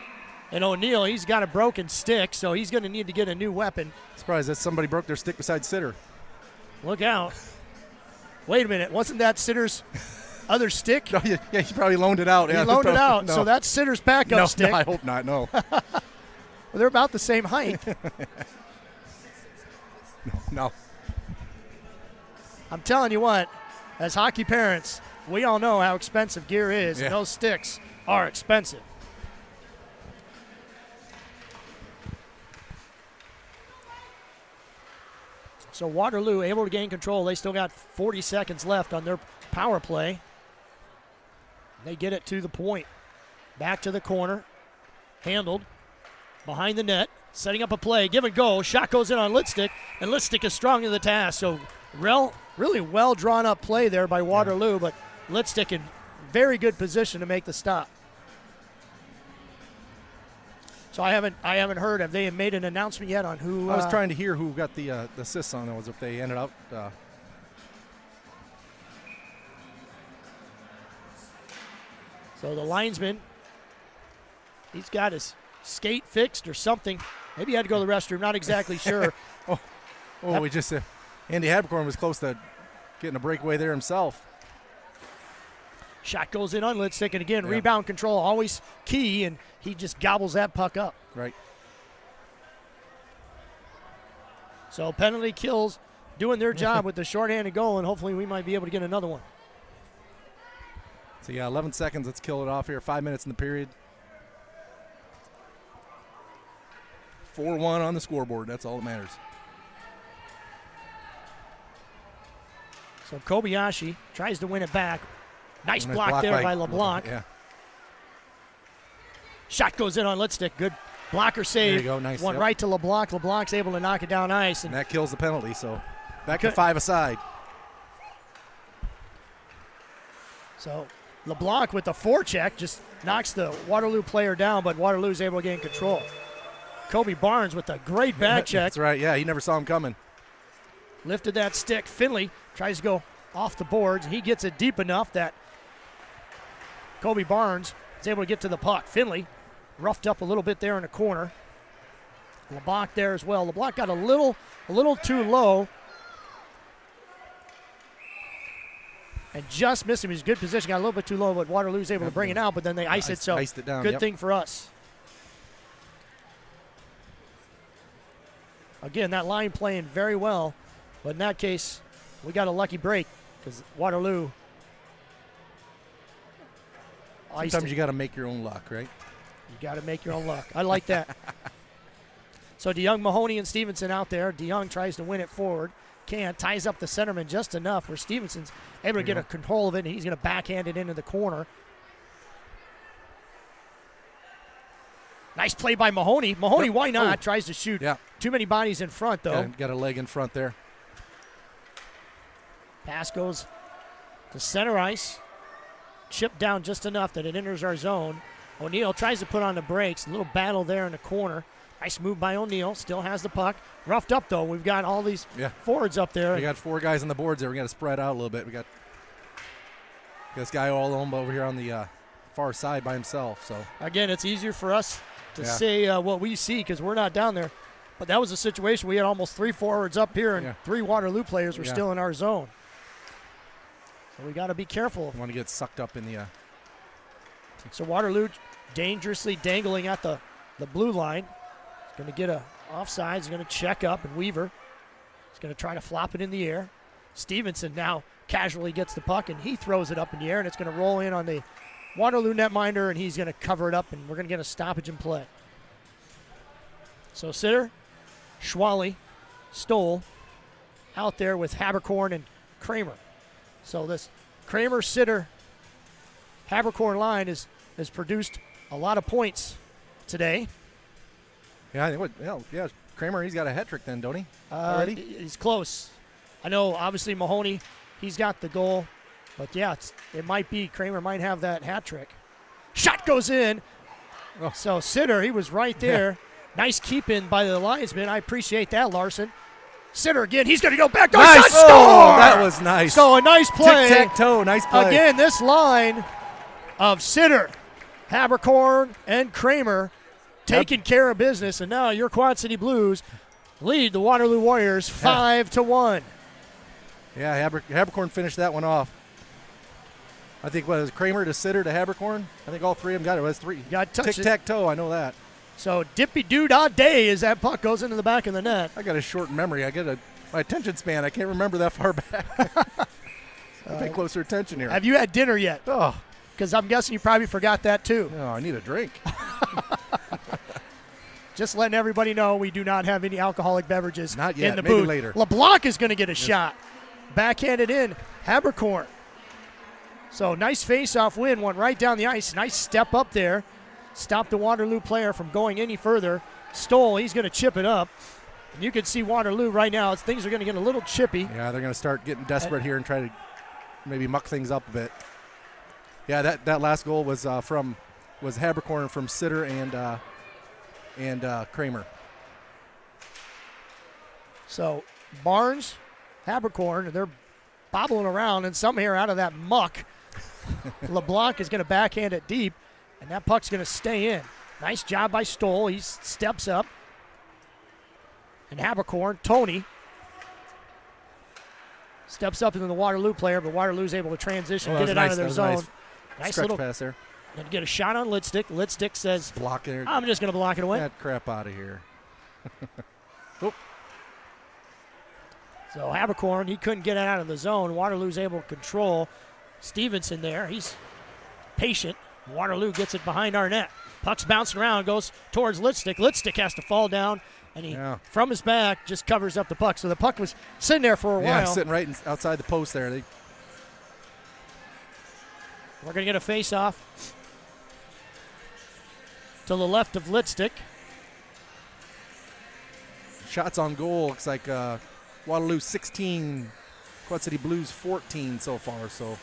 A: and O'Neill, he's got a broken stick, so he's going to need to get a new weapon.
B: Surprised that somebody broke their stick beside Sitter.
A: Look out. Wait a minute, wasn't that Sitter's other stick?
B: No, yeah, he probably loaned it out.
A: He
B: Yeah,
A: loaned it out,
B: No.
A: so that's Sitter's backup
B: no,
A: stick.
B: no, I hope not. No,
A: Well, they're about the same height.
B: no.
A: I'm telling you what, as hockey parents, we all know how expensive gear is,
B: Yeah.
A: and those sticks are expensive. So Waterloo able to gain control. They still got 40 seconds left on their power play. They get it to the point. Back to the corner. Handled. Behind the net. Setting up a play. Give and go. Shot goes in on Lidstick, and Lidstick is strong to the task. So really well drawn up play there by Waterloo, but Lidstick in very good position to make the stop. So I haven't heard. Have they made an announcement yet on who?
B: I was trying to hear who got the assists on those. If they ended up.
A: So the linesman, he's got his skate fixed or something. Maybe he had to go to the restroom. Not exactly sure.
B: We just Andy Habercorn was close to getting a breakaway there himself.
A: Shot goes in on Lidstick, and again,
B: Yeah.
A: rebound control always key, and he just gobbles that puck up.
B: Right.
A: So penalty kills doing their job with the shorthanded goal, and hopefully we might be able to get another one.
B: So yeah, 11 seconds. Let's kill it off here. 5 minutes in the period. 4-1 on the scoreboard. That's all that matters.
A: So Kobayashi tries to win it back. Nice
B: Nice
A: block there by LeBlanc.
B: Yeah.
A: Shot goes in on Lidstick. Good blocker save.
B: There you go. Nice.
A: Went
B: Yep.
A: right to LeBlanc. LeBlanc's able to knock it down ice.
B: And
A: And
B: that kills the penalty. So back to
A: Good.
B: 5 aside.
A: so LeBlanc with the forecheck just knocks the Waterloo player down, but Waterloo's able to gain control. Kobe Barnes with a great back check.
B: That's right. Yeah, he never saw him coming.
A: Lifted that stick. Finley tries to go off the boards. He gets it deep enough that Kobe Barnes is able to get to the puck. Finley roughed up a little bit there in the corner. LeBlanc there as well. LeBlanc got a little too low and just missed him. He's in good position. Got a little bit too low, but Waterloo's able to bring it out, but then they ice it. So
B: Iced it down.
A: good
B: Yep.
A: thing for us. Again, that line playing very well, but in that case, we got a lucky break because Waterloo iced
B: Sometimes
A: it.
B: you got to make your own luck, right?
A: You got to make your own luck. I like that. So DeYoung, Mahoney, and Stevenson out there. DeYoung tries to win it forward. Can't. Ties up the centerman just enough where Stevenson's able to get a control of it, and he's going to backhand it into the corner. Nice play by Mahoney. Mahoney, why not? Tries to shoot.
B: Yeah.
A: Too many bodies in front, though.
B: Got a leg in front there.
A: Pass goes to center ice. Chipped down just enough that it enters our zone. O'Neill tries to put on the brakes. A little battle there in the corner. Nice move by O'Neill. Still has the puck. Roughed up, though. We've got all these forwards up there.
B: We got 4 guys on the boards there. We got to spread out a little bit. We got this guy all alone over here on the far side by himself. So
A: Again, it's easier for us to say what we see because we're not down there. But that was a situation. We had almost 3 forwards up here, and 3 Waterloo players were still in our zone. So we got to be careful.
B: You want to get sucked up in the.
A: So Waterloo dangerously dangling at the blue line. He's going to get a offside. He's going to check up, and Weaver is going to try to flop it in the air. Stevenson now casually gets the puck, and he throws it up in the air, and it's going to roll in on the Waterloo netminder, and he's going to cover it up, and we're going to get a stoppage in play. So Sitter, Schwally, Stoll out there with Haberkorn and Kramer. So this Kramer, Sitter, Haberkorn line has produced a lot of points today.
B: Yeah, I think yeah, Kramer, he's got a hat trick then, don't he? Already?
A: He's close. I know, obviously, Mahoney, he's got the goal. But, yeah, it might be. Kramer might have that hat trick. Shot goes in.
B: Oh.
A: So Sitter, he was right there. Yeah. Nice keep in by the linesman. I appreciate that, Larson. Sitter again. He's going to go back.
B: Nice.
A: Score!
B: Oh, that was nice.
A: So a nice play.
B: Tic-tac-toe. Nice play.
A: Again, this line of Sitter, Haberkorn, and Kramer taking care of business. And now your Quad City Blues lead the Waterloo Warriors 5-1.
B: Yeah, Haberkorn finished that one off. I think what was Kramer to Sitter to Haberkorn? I think all three of them got it. It was three.
A: Got touched.
B: Tic-tac-toe, I know that.
A: So dippy-doo-dah-day as that puck goes into the back of the net.
B: I got a short memory. My attention span, I can't remember that far back. Pay closer attention here.
A: Have you had dinner yet?
B: Oh.
A: Because I'm guessing you probably forgot that too.
B: No, I need a drink.
A: Just letting everybody know we do not have any alcoholic beverages
B: not yet,
A: in the
B: maybe
A: booth.
B: Later.
A: LeBlanc is going to get a shot. Backhanded in, Haberkorn. So nice face-off win, one right down the ice. Nice step up there. Stopped the Waterloo player from going any further. Stoll, he's going to chip it up. And you can see Waterloo right now. Things are going to get a little chippy.
B: Yeah, they're going to start getting desperate here and try to maybe muck things up a bit. Yeah, that last goal was Haberkorn from Sitter and Kramer.
A: So Barnes, Haberkorn, they're bobbling around, and some here out of that muck. LeBlanc is going to backhand it deep, and that puck's going to stay in. Nice job by Stoll. He steps up. And Haberkorn, Tony, steps up into the Waterloo player, but Waterloo's able to transition, get it out of their zone. Nice little
B: pass there.
A: And get a shot on Lidstick. Lidstick says,
B: block it.
A: I'm just going to block it away.
B: Get that crap out of here. Oop.
A: So Haberkorn, he couldn't get it out of the zone. Waterloo's able to control. Stevenson there. He's patient. Waterloo gets it behind our net. Puck's bouncing around, goes towards Lidstick. Lidstick has to fall down, and he, from his back, just covers up the puck. So the puck was sitting there for a while.
B: Yeah, sitting right outside the post there.
A: We're going to get a face-off to the left of Lidstick.
B: Shots on goal. Looks like Waterloo 16, Quad City Blues 14 so far. So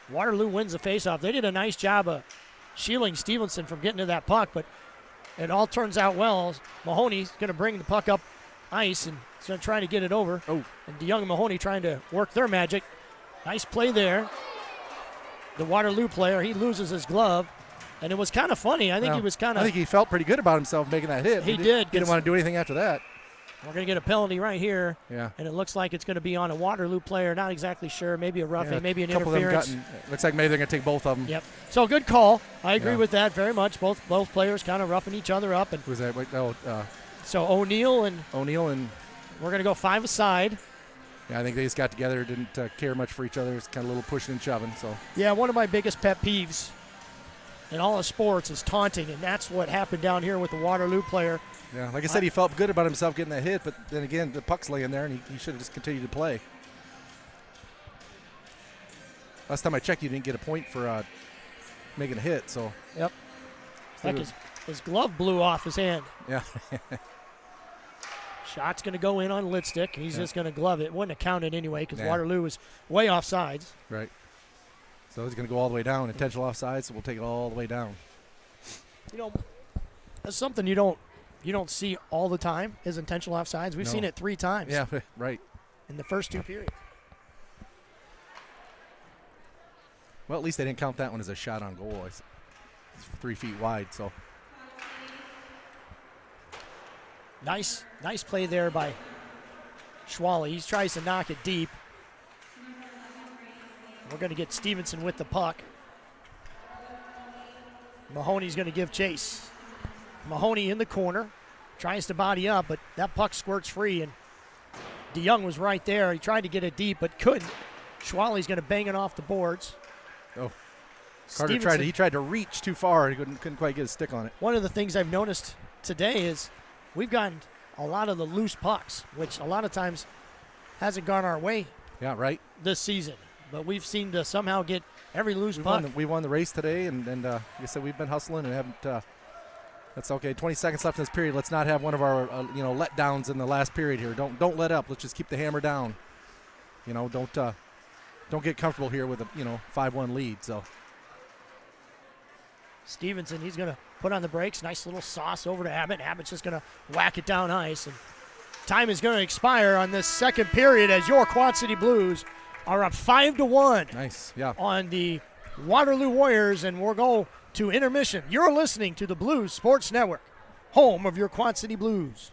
A: Waterloo wins the faceoff. They did a nice job of shielding Stevenson from getting to that puck, but it all turns out well. Mahoney's going to bring the puck up ice and he's going to try to get it over.
B: Oh.
A: And DeYoung and Mahoney trying to work their magic. Nice play there. The Waterloo player, he loses his glove. And it was kind of funny. I think he was kind of...
B: I think he felt pretty good about himself making that hit.
A: He did.
B: He didn't want to do anything after that.
A: We're going to get a penalty right here.
B: Yeah.
A: And it looks like it's going to be on a Waterloo player. Not exactly sure. Maybe a roughing, maybe an interference.
B: Looks like maybe they're going to take both of them.
A: Yep. So good call. I agree with that very much. Both players kind of roughing each other up. And
B: who's that?
A: So O'Neill and
B: we're
A: going to go 5 aside.
B: Yeah, I think they just got together, didn't care much for each other. It's kind of a little pushing and shoving. So
A: yeah, one of my biggest pet peeves in all of sports is taunting, and that's what happened down here with the Waterloo player.
B: Yeah, like I said, he felt good about himself getting that hit, but then again, the puck's laying there, and he should have just continued to play. Last time I checked, you didn't get a point for making a hit. So
A: yep, like his glove blew off his hand.
B: Yeah.
A: Shot's going to go in on Lidstick. He's just going to glove it. Wouldn't have counted anyway because Waterloo was way off sides.
B: Right. So he's going to go all the way down. Intentional offside, so we'll take it all the way down.
A: You know, that's something you don't see all the time is intentional offsides. We've seen it 3 times.
B: Yeah, right.
A: In the first 2 periods.
B: Well, at least they didn't count that one as a shot on goal. It's 3 feet wide, so.
A: Nice play there by Schwally. He tries to knock it deep. We're going to get Stevenson with the puck. Mahoney's going to give chase. Mahoney in the corner. Tries to body up, but that puck squirts free, and DeYoung was right there. He tried to get it deep, but couldn't. Schwally's going to bang it off the boards.
B: Oh, Carter tried to reach too far. He couldn't quite get a stick on it.
A: One of the things I've noticed today is we've gotten a lot of the loose pucks, which a lot of times hasn't gone our way.
B: Yeah, right.
A: This season, but we've seemed to somehow get every loose puck.
B: We won the race today, and like I said, we've been hustling and haven't. That's okay. 20 seconds left in this period. Let's not have one of our letdowns in the last period here. Don't let up. Let's just keep the hammer down. Don't get comfortable here with a 5-1 lead. So
A: Stevenson, he's going to put on the brakes. Nice little sauce over to Abbott. Abbott's just going to whack it down ice. And time is going to expire on this second period as your Quad City Blues are up 5-1.
B: Nice, yeah.
A: On the Waterloo Warriors, and we'll go to intermission. You're listening to the Blues Sports Network, home of your Quad City Blues.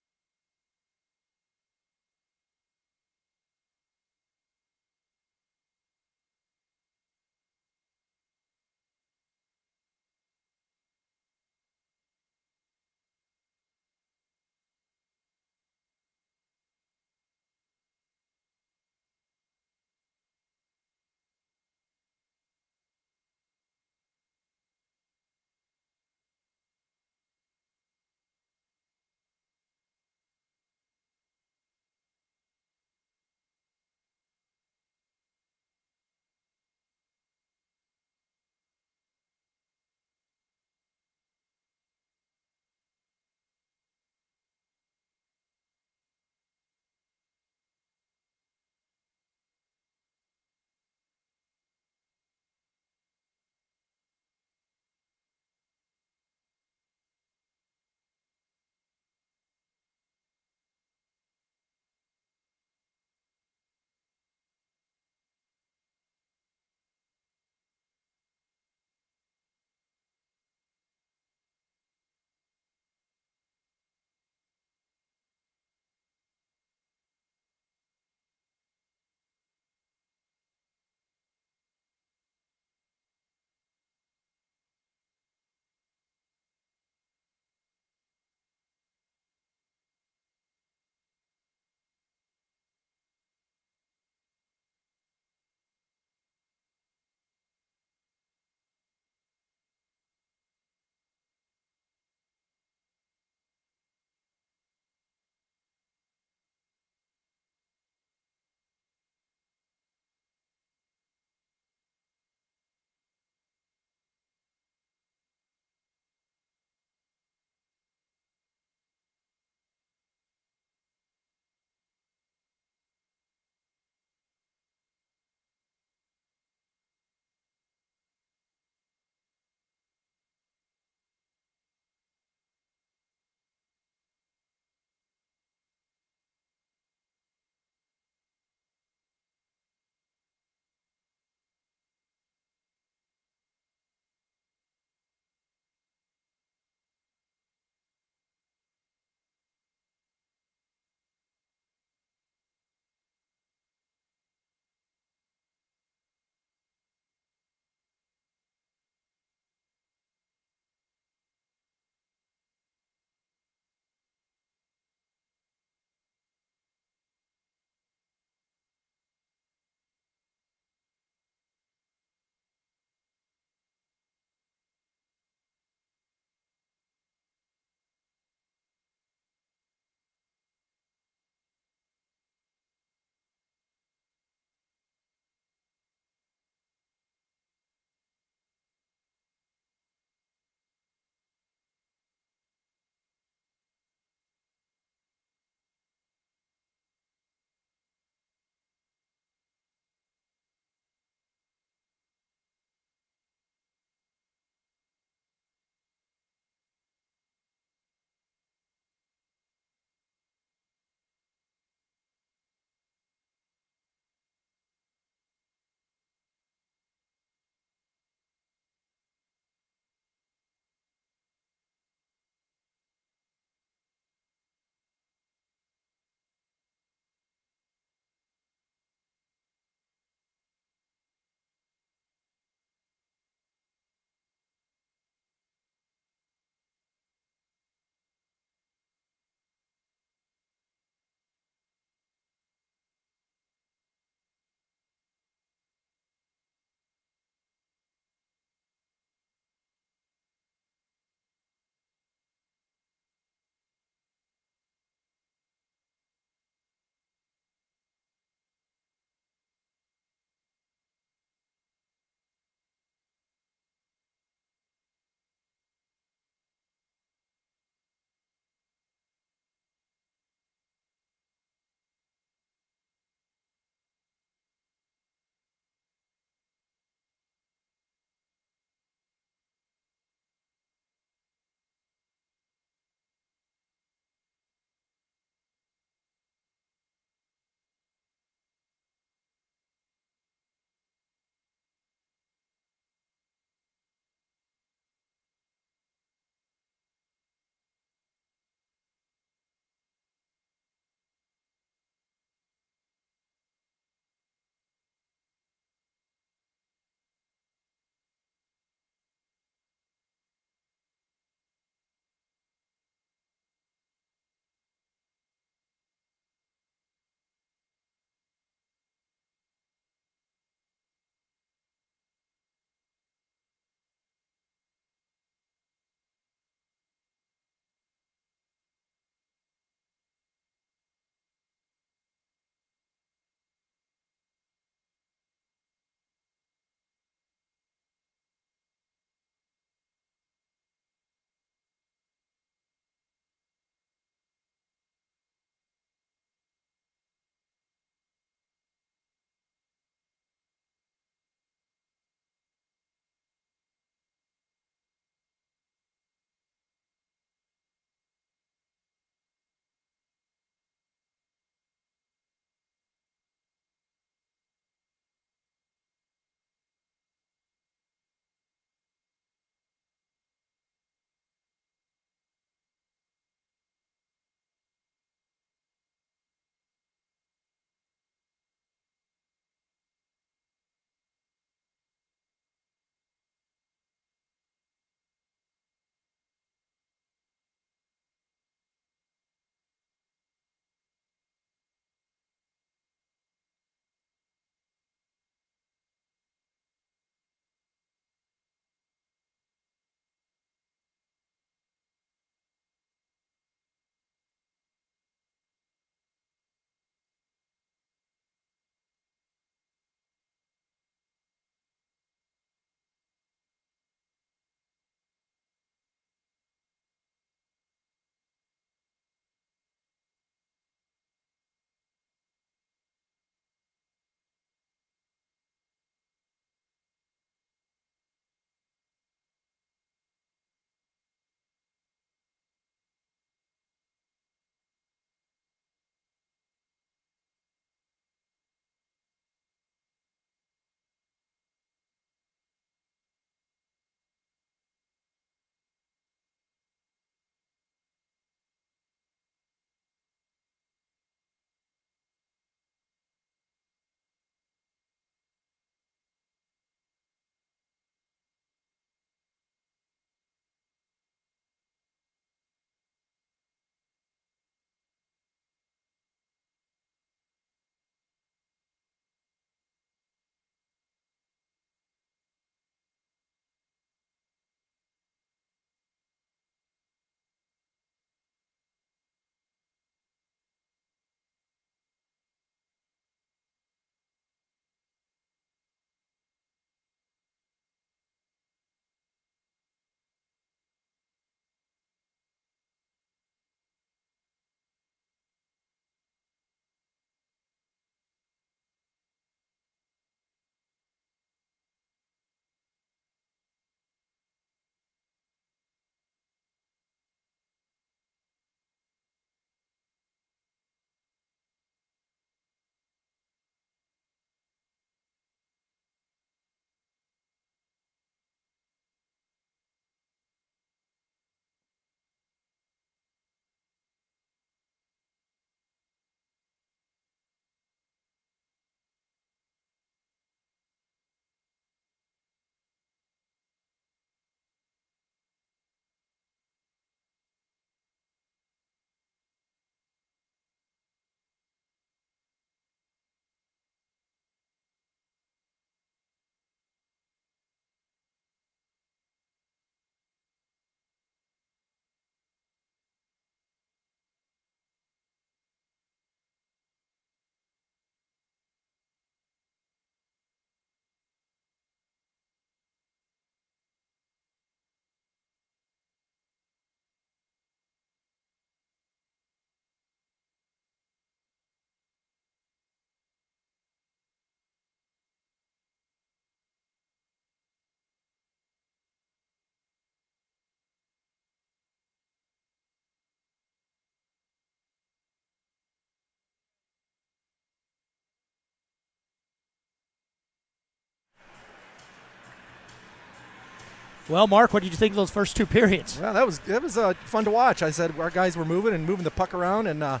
A: Well, Mark, what did you think of those first two periods?
B: Well, that was fun to watch. I said our guys were moving the puck around and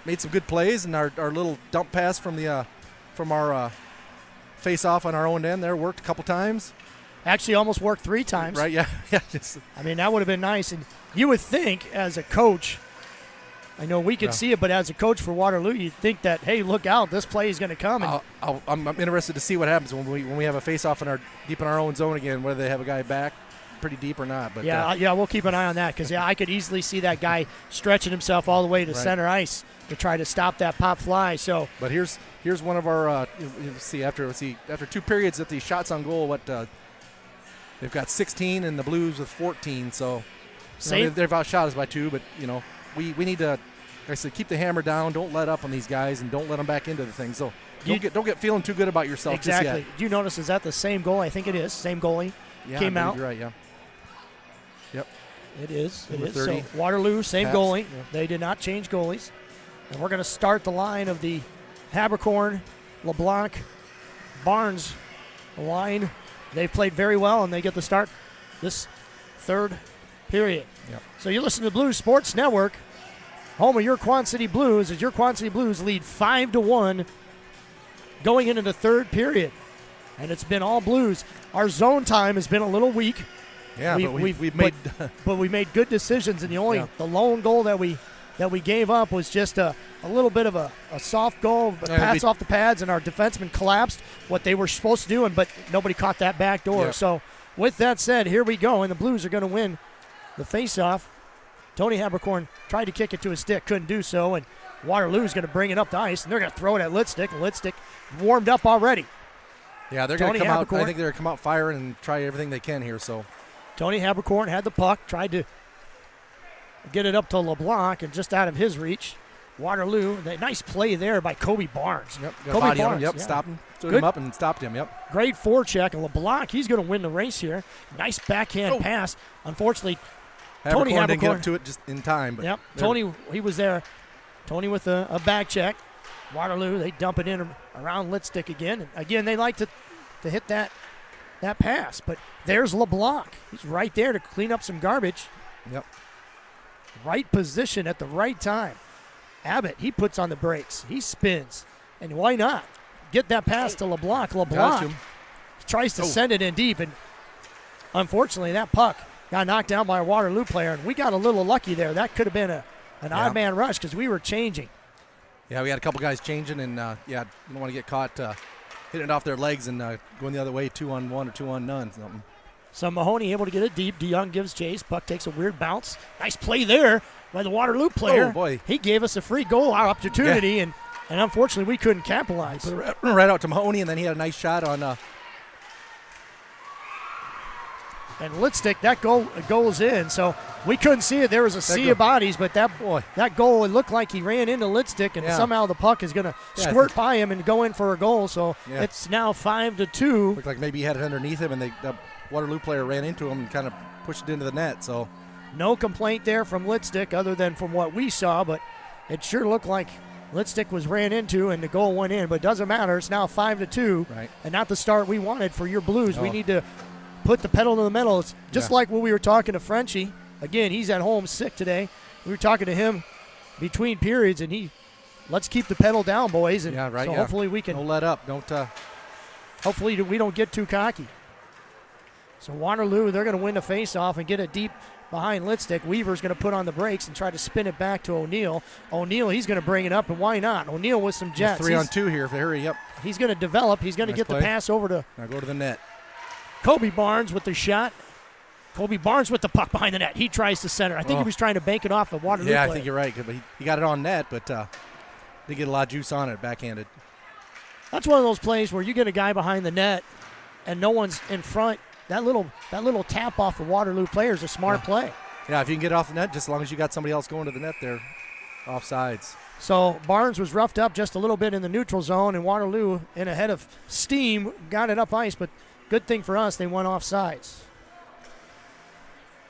B: made some good plays, and our little dump pass from our face off on our own end there worked a couple times.
A: Actually, almost worked 3 times.
B: Right? Yeah. Yeah.
A: I mean, that would have been nice. And you would think, as a coach, I know we could see it, but as a coach for Waterloo, you'd think that, hey, look out, this play is going to come. And
B: I'm interested to see what happens when we have a face-off deep in our own zone again, whether they have a guy back pretty deep or not. But
A: yeah, we'll keep an eye on that because I could easily see that guy stretching himself all the way to center ice to try to stop that pop fly. So,
B: but here's one of our after 2 periods at the shots on goal, they've got 16 and the Blues with 14. So they've outshot us by 2, but we need to. Like I said, keep the hammer down. Don't let up on these guys, and don't let them back into the thing. So don't get feeling too good about yourself just yet.
A: Do you notice, is that the same goal? I think it is. Same goalie came out.
B: You're right, yeah. Yep.
A: It is.
B: Number
A: it is.
B: 30.
A: So Waterloo, same
B: Paps,
A: goalie.
B: yeah.
A: They did not change goalies. And we're going to start the line of the Habercorn, LeBlanc, Barnes line. They've played very well, and they get the start this third period.
B: Yep.
A: So you listen to Blues Sports Network, home of your Quad City Blues, as your Quad City Blues lead 5-1 going into the third period. And it's been all Blues. Our zone time has been a little weak.
B: Yeah, we've made
A: but we made good decisions, and the lone goal that we gave up was just a little bit of a soft goal, but pass off the pads, and our defensemen collapsed what they were supposed to do, but nobody caught that back door.
B: Yeah.
A: So with that said, here we go, and the Blues are going to win the faceoff. Tony Habercorn tried to kick it to his stick, couldn't do so, and Waterloo's going to bring it up the ice, and they're going to throw it at Litstick. Litstick warmed up already.
B: Yeah, they're going to come out. I think they're going to come out firing and try everything they can here. So
A: Tony Habercorn had the puck, tried to get it up to LeBlanc, and just out of his reach. Waterloo, nice play there by Kobe Barnes.
B: Yep,
A: Kobe Barnes,
B: yeah. Stopped him. Stood him up and stopped him, yep.
A: Great forecheck, and LeBlanc, he's going to win the race here. Nice backhand pass. Unfortunately, Tony Habercorn
B: didn't get up to it just in time. But
A: yep, Tony, he was there. Tony with a back check. Waterloo, they dump it in around Litstick again. And again, they like to hit that pass. But there's LeBlanc. He's right there to clean up some garbage.
B: Yep.
A: Right position at the right time. Abbott, he puts on the brakes. He spins. And why not? Get that pass to LeBlanc. LeBlanc tries to send it in deep. And unfortunately, that puck got knocked down by a Waterloo player. And we got a little lucky there. That could have been an odd man rush because we were changing.
B: Yeah, we had a couple guys changing. And, you don't want to get caught hitting it off their legs and going the other way, 2-on-1 or 2-on-none. Something.
A: So Mahoney able to get it deep. DeYoung gives chase. Puck takes a weird bounce. Nice play there by the Waterloo player.
B: Oh, boy.
A: He gave us a free goal opportunity, and unfortunately we couldn't capitalize.
B: Put it right out to Mahoney, and then he had a nice shot on.
A: And Litstick, that goes in. So we couldn't see it. There was a sea of bodies, but that goal, it looked like he ran into Litstick, and somehow the puck is going to squirt by him and go in for a goal. So it's now 5-2.
B: Looked like maybe he had it underneath him, and the Waterloo player ran into him and kind of pushed it into the net. So
A: no complaint there from Litstick other than from what we saw, but it sure looked like Litstick was ran into and the goal went in. But it doesn't matter. It's now 5-2, and not the start we wanted for your Blues.
B: No.
A: We need to put the pedal to the metal. It's just like when we were talking to Frenchie. Again, he's at home sick today. We were talking to him between periods, and let's keep the pedal down, boys. And so hopefully we can.
B: Don't let up.
A: Hopefully we don't get too cocky. So Waterloo, they're going to win the face-off and get it deep behind Litstick. Weaver's going to put on the brakes and try to spin it back to O'Neill. O'Neill, he's going to bring it up, and why not? O'Neill with some jets.
B: 3-on-2 here. Hurry, yep.
A: He's going to develop. He's going to get the pass over to.
B: Now go to the net.
A: Kobe Barnes with the shot. Kobe Barnes with the puck behind the net. He tries to center. I think he was trying to bank it off of Waterloo.
B: Yeah, I think you're right. But he got it on net, but they get a lot of juice on it, backhanded.
A: That's one of those plays where you get a guy behind the net and no one's in front. That little tap off the Waterloo player is a smart play.
B: Yeah, if you can get off the net, just as long as you got somebody else going to the net there, offsides.
A: So Barnes was roughed up just a little bit in the neutral zone, and Waterloo, in ahead of steam, got it up ice, but good thing for us, they went offsides.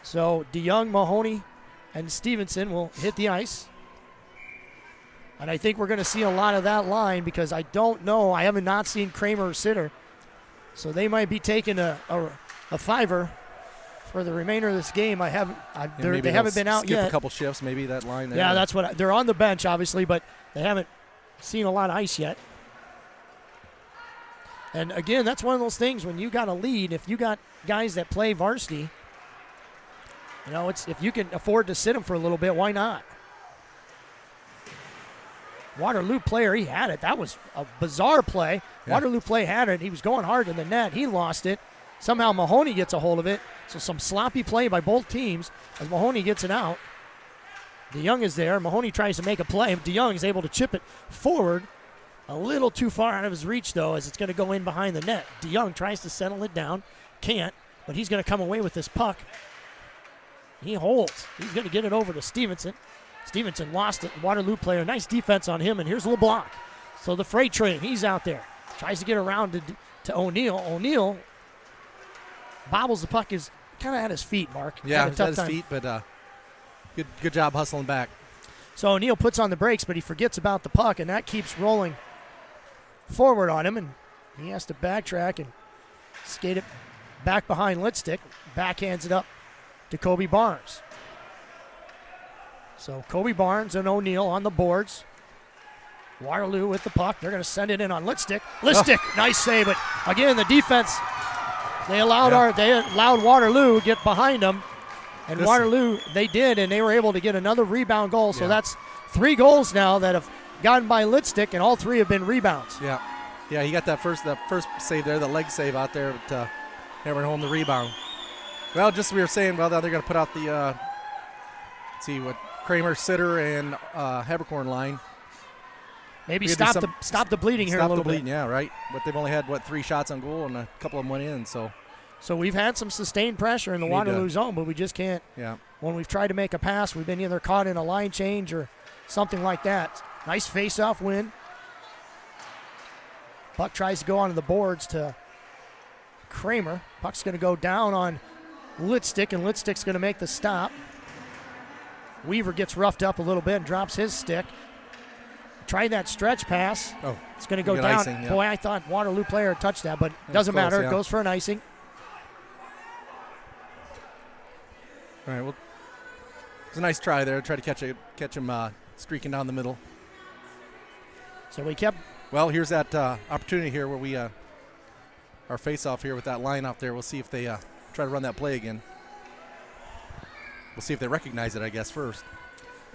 A: So DeYoung, Mahoney, and Stevenson will hit the ice. And I think we're going to see a lot of that line because I don't know. I haven't not seen Kramer or Sitter. So they might be taking a a fiver for the remainder of this game. They haven't been out
B: skip
A: yet.
B: A couple shifts, maybe that line there.
A: Yeah, that's what they're on the bench, obviously, but they haven't seen a lot of ice yet. And again, that's one of those things when you got a lead. If you got guys that play varsity, it's if you can afford to sit them for a little bit, why not? Waterloo player, he had it. That was a bizarre play. Yeah. Waterloo play had it. He was going hard in the net. He lost it. Somehow Mahoney gets a hold of it. So some sloppy play by both teams as Mahoney gets it out. DeYoung is there. Mahoney tries to make a play. DeYoung is able to chip it forward. A little too far out of his reach, though, as it's going to go in behind the net. DeYoung tries to settle it down. Can't, but he's going to come away with this puck. He holds. He's going to get it over to Stevenson. Stevenson lost it. Waterloo player. Nice defense on him, and here's a little block. So the freight train, he's out there. Tries to get around to O'Neill. O'Neill bobbles the puck. Is kind of at his feet, Mark.
B: Yeah, it's at his feet, but good job hustling back.
A: So O'Neill puts on the brakes, but he forgets about the puck, and that keeps rolling forward on him, and he has to backtrack and skate it back behind Litstick. Backhands it up to Kobe Barnes. So Kobe Barnes and O'Neill on the boards. Waterloo with the puck. They're going to send it in on Litstick. Litstick, nice save, but again, the defense, they allowed Waterloo to get behind them. And Waterloo, they did, and they were able to get another rebound goal. So that's 3 goals now that have gotten by Litstick, and all 3 have been rebounds.
B: Yeah, he got that first save there, the leg save out there, but never home the rebound. Well, just as we were saying, now they're going to put out the, let's see what, Kramer, Sitter, and Habercorn line.
A: Maybe stop the bleeding here a little bit.
B: Stop the bleeding, yeah, right. But they've only had, 3 shots on goal, and a couple of them went in, so.
A: So we've had some sustained pressure in the Waterloo zone, but we just can't.
B: Yeah.
A: When we've tried to make a pass, we've been either caught in a line change or something like that. Nice face-off win. Puck tries to go onto the boards to Kramer. Puck's going to go down on Litstick, and Litstick's going to make the stop. Weaver gets roughed up a little bit and drops his stick. Tried that stretch pass.
B: Oh,
A: it's going to go down.
B: Icing, yeah.
A: Boy, I thought Waterloo player touched that, but doesn't matter. It goes for an icing.
B: All right, well, it was a nice try there. Try to catch him streaking down the middle.
A: So we kept.
B: Well, here's that opportunity here where we our face-off here with that line out there. We'll see if they try to run that play again. We'll see if they recognize it, I guess, first.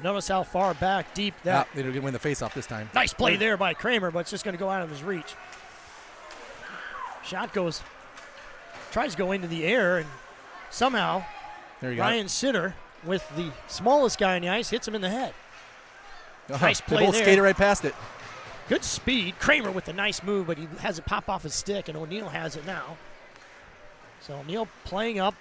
A: Notice how far back, deep that.
B: They didn't win the face-off this time.
A: Nice play there by Kramer, but it's just going to go out of his reach. Shot tries to go into the air, and somehow Ryan Sitter, with the smallest guy on the ice, hits him in the head. Nice play
B: they both skated right past it.
A: Good speed. Kramer with a nice move, but he has it pop off his stick, and O'Neill has it now. So O'Neill playing up.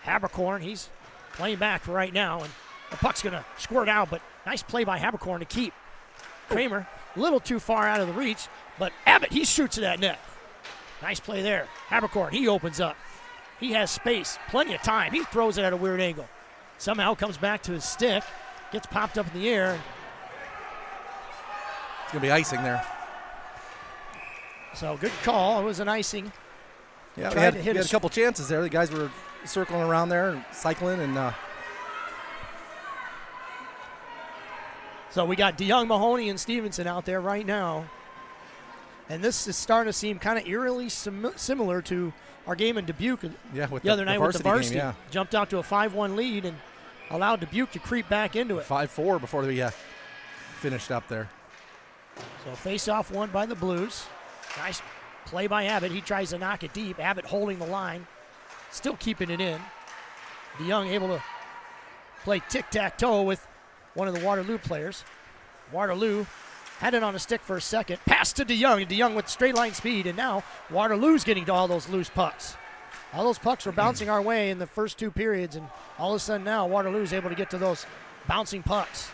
A: Habercorn, he's playing back for right now, and the puck's going to squirt out, but nice play by Habercorn to keep. Kramer, a little too far out of the reach, but Abbott, he shoots at that net. Nice play there. Habercorn, he opens up. He has space, plenty of time. He throws it at a weird angle. Somehow comes back to his stick, gets popped up in the air.
B: It's going to be icing there.
A: So good call. It was an icing.
B: Yeah, we had a couple chances there. The guys were circling around there and cycling, and
A: so we got DeYoung, Mahoney, and Stevenson out there right now. And this is starting to seem kind of eerily similar to our game in Dubuque the other night with the varsity.
B: Game, yeah.
A: Jumped out to a 5-1 lead and allowed Dubuque to creep back into it.
B: 5-4 before we finished up there.
A: So face-off won by the Blues. Nice play by Abbott. He tries to knock it deep. Abbott holding the line, still keeping it in. DeYoung able to play tic-tac-toe with one of the Waterloo players. Waterloo had it on a stick for a second. Pass to DeYoung, and DeYoung with straight line speed, and now Waterloo's getting to all those loose pucks. All those pucks were bouncing our way in the first 2 periods, and all of a sudden now Waterloo's able to get to those bouncing pucks.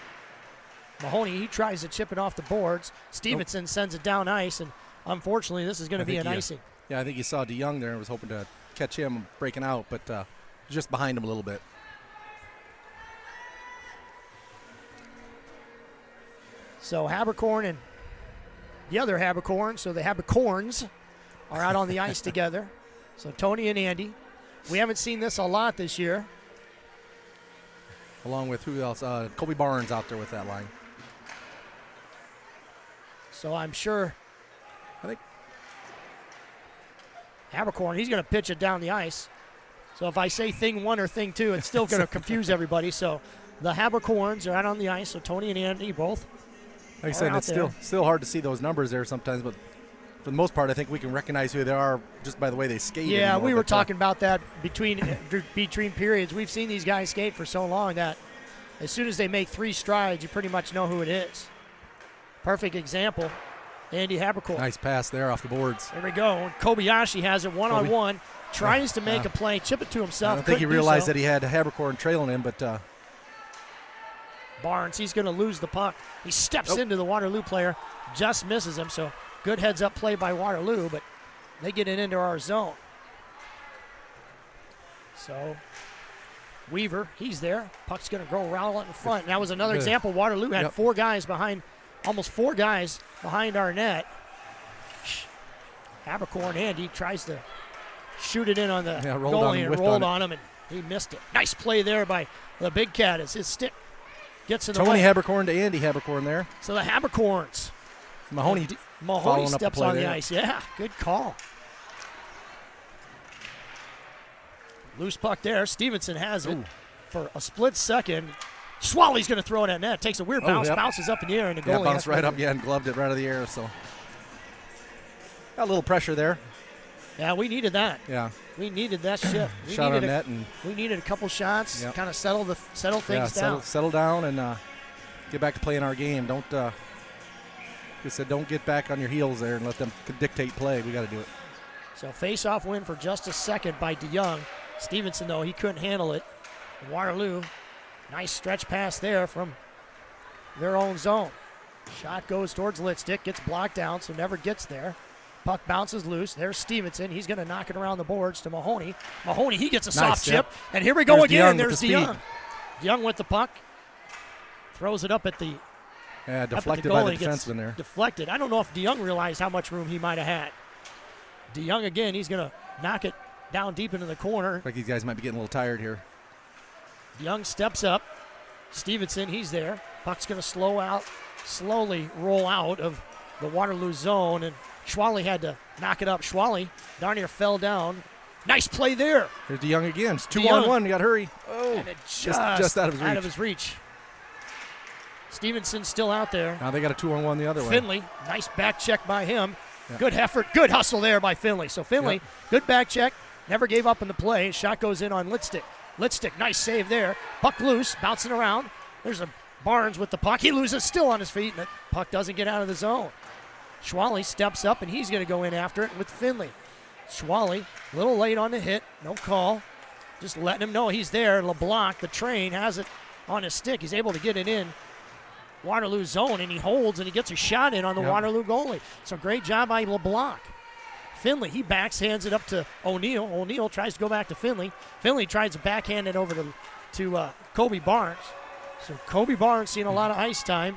A: Mahoney, he tries to chip it off the boards. Stevenson sends it down ice, and unfortunately this is going to be an icing.
B: Yeah, I think you saw DeYoung there and was hoping to catch him breaking out, but just behind him a little bit.
A: So Habercorn and the other Habercorn, so the Habercorns are out on the ice together. So Tony and Andy We haven't seen this a lot this year.
B: Along with who else? Kobe Barnes out there with that line.
A: So I'm sure
B: I think
A: Habercorn, he's going to pitch it down the ice. So if I say thing 1 or thing 2, it's still going to confuse everybody. So the Habercorns are out on the ice. So Tony and Andy both.
B: Like I said, it's still hard to see those numbers there sometimes, but for the most part, I think we can recognize who they are just by the way they skate.
A: Yeah,
B: anymore.
A: we were talking about that between periods. We've seen these guys skate for so long that as soon as they make 3 strides, you pretty much know who it is. Perfect example, Andy Habercorn.
B: Nice pass there off the boards.
A: There we go. Kobayashi has it one-on-one, tries to make a play, chip it to himself.
B: I don't think he realized that he had Habercorn trailing him, but
A: Barnes, he's going to lose the puck. He steps into the Waterloo player, just misses him, so good heads-up play by Waterloo, but they get it into our zone. So Weaver, he's there. Puck's going to go roll out in front. And that was another example. Waterloo had 4 guys behind, almost 4 guys behind our net. Habercorn, Andy tries to shoot it in on the goalie and rolled on him, and he missed it. Nice play there by the big cat as his stick gets in the way.
B: Tony Habercorn to Andy Habercorn there.
A: So the Habercorns.
B: Mahoney
A: steps on the ice. Yeah, good call. Loose puck there. Stevenson has it for a split second. Schwally's going to throw it at net. Takes a weird bounce, bounces up in the air, and the goalie
B: bounced right up, and gloved it right out of the air. So got a little pressure there.
A: Yeah, we needed that.
B: Yeah,
A: we needed that shift.
B: Shot on net, and
A: we needed a couple shots, kind of settle things down.
B: Settle down, and get back to playing our game. Don't, like I said, don't get back on your heels there and let them dictate play. We got to do it.
A: So face-off win for just a second by DeYoung. Stevenson, though, he couldn't handle it. Waterloo, nice stretch pass there from their own zone. Shot goes towards Litstick, gets blocked down, so never gets there. Puck bounces loose. There's Stevenson. He's going to knock it around the boards to Mahoney. Mahoney, he gets a soft chip. And here we go again. There's DeYoung. DeYoung with the puck. Throws it up at the
B: deflected by the defenseman there.
A: Deflected. I don't know if DeYoung realized how much room he might have had. DeYoung again, he's going to knock it down deep into the corner.
B: Like these guys might be getting a little tired here.
A: DeYoung steps up. Stevenson, he's there. Puck's going to slowly roll out of the Waterloo zone, and Schwally had to knock it up. Schwally darn near fell down. Nice play there.
B: Here's DeYoung again. It's 2-on-1. You got to hurry. Oh,
A: and it
B: just out of his reach.
A: Stevenson's still out there.
B: Now they got a 2-on-1 the other way.
A: Finley, nice back check by him. Yep. Good effort, good hustle there by Finley. So Finley, good back check, never gave up in the play. Shot goes in on Litstick. Litstick, nice save there. Puck loose, bouncing around. There's a Barnes with the puck. He loses, still on his feet, and the puck doesn't get out of the zone. Schwally steps up, and he's going to go in after it with Finley. Schwally, a little late on the hit, no call. Just letting him know he's there. LeBlanc, the train, has it on his stick. He's able to get it in Waterloo zone, and he holds, and he gets a shot in on the Waterloo goalie. So great job by LeBlanc. Finley, he backhands it up to O'Neill. O'Neill tries to go back to Finley. Finley tries to backhand it over to Kobe Barnes. So Kobe Barnes seeing a lot of ice time.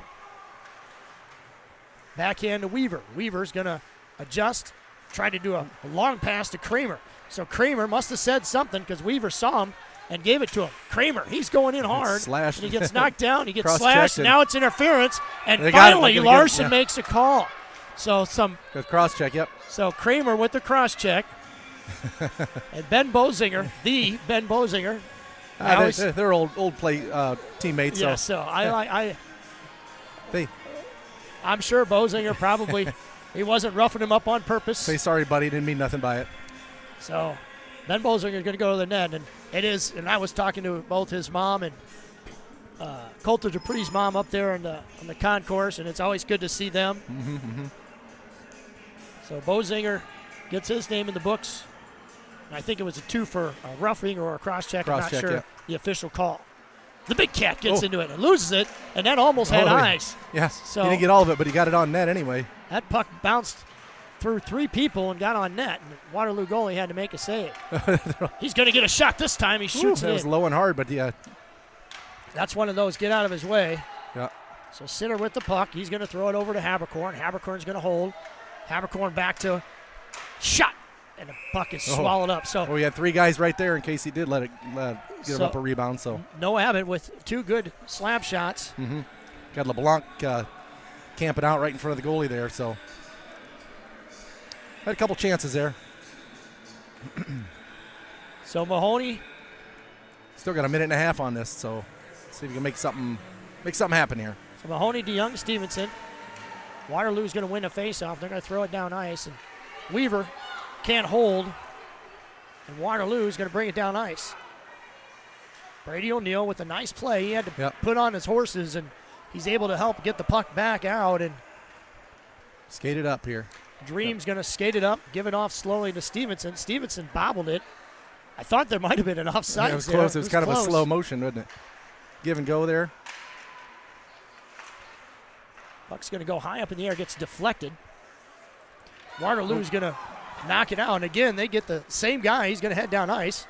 A: Backhand to Weaver. Weaver's going to adjust, try to do a long pass to Kramer. So Kramer must have said something because Weaver saw him and gave it to him. Kramer, he's going in hard.
B: Slashed.
A: And he gets knocked down. He gets slashed. Now it's interference. And
B: they
A: finally, Larson makes a call. So
B: good cross check,
A: So Kramer with the cross check. And Ben Bozinger, the Ben Bozinger.
B: They're old play teammates.
A: Yeah, I'm sure Bozinger probably, he wasn't roughing him up on purpose.
B: Say sorry, buddy. Didn't mean nothing by it.
A: So Ben Bozinger is going to go to the net, and it is. And I was talking to both his mom and Coulter Dupree's mom up there on the concourse, and it's always good to see them. So Bozinger gets his name in the books. And I think it was a 2 for a roughing or a cross-check. I'm not sure the official call. The big cat gets into it and loses it, and that almost had eyes.
B: Yes,
A: so
B: he didn't get all of it, but he got it on net anyway.
A: That puck bounced through 3 people and got on net, and the Waterloo goalie had to make a save. He's going to get a shot this time. He shoots it in.
B: That was low and hard, but yeah.
A: That's one of those get out of his way.
B: Yeah.
A: So Sinner with the puck. He's going to throw it over to Habercorn. Habercorn's going to hold. Habercorn back to shot. and the puck is swallowed up. So
B: we had 3 guys right there in case he did let it give up a rebound. So
A: no Abbott with 2 good slap shots.
B: Mm-hmm. Got LeBlanc camping out right in front of the goalie there. So had a couple chances there.
A: So Mahoney
B: still got a minute and a half on this. So see if we can make something happen here.
A: So Mahoney, DeYoung, Stevenson. Waterloo's going to win a faceoff. They're going to throw it down ice, and Weaver can't hold, and Waterloo's going to bring it down ice. Brady O'Neill with a nice play. He had to put on his horses, and he's able to help get the puck back out and
B: skate it up here.
A: Dream's going to skate it up, give it off slowly to Stevenson. Stevenson bobbled it. I thought there might have been an offside.
B: It was close. It was kind
A: close.
B: of a slow motion, wasn't it? Give and go there.
A: Puck's going to go high up in the air, gets deflected. Waterloo's going to knock it out. And again, they get the same guy. He's going to head down ice.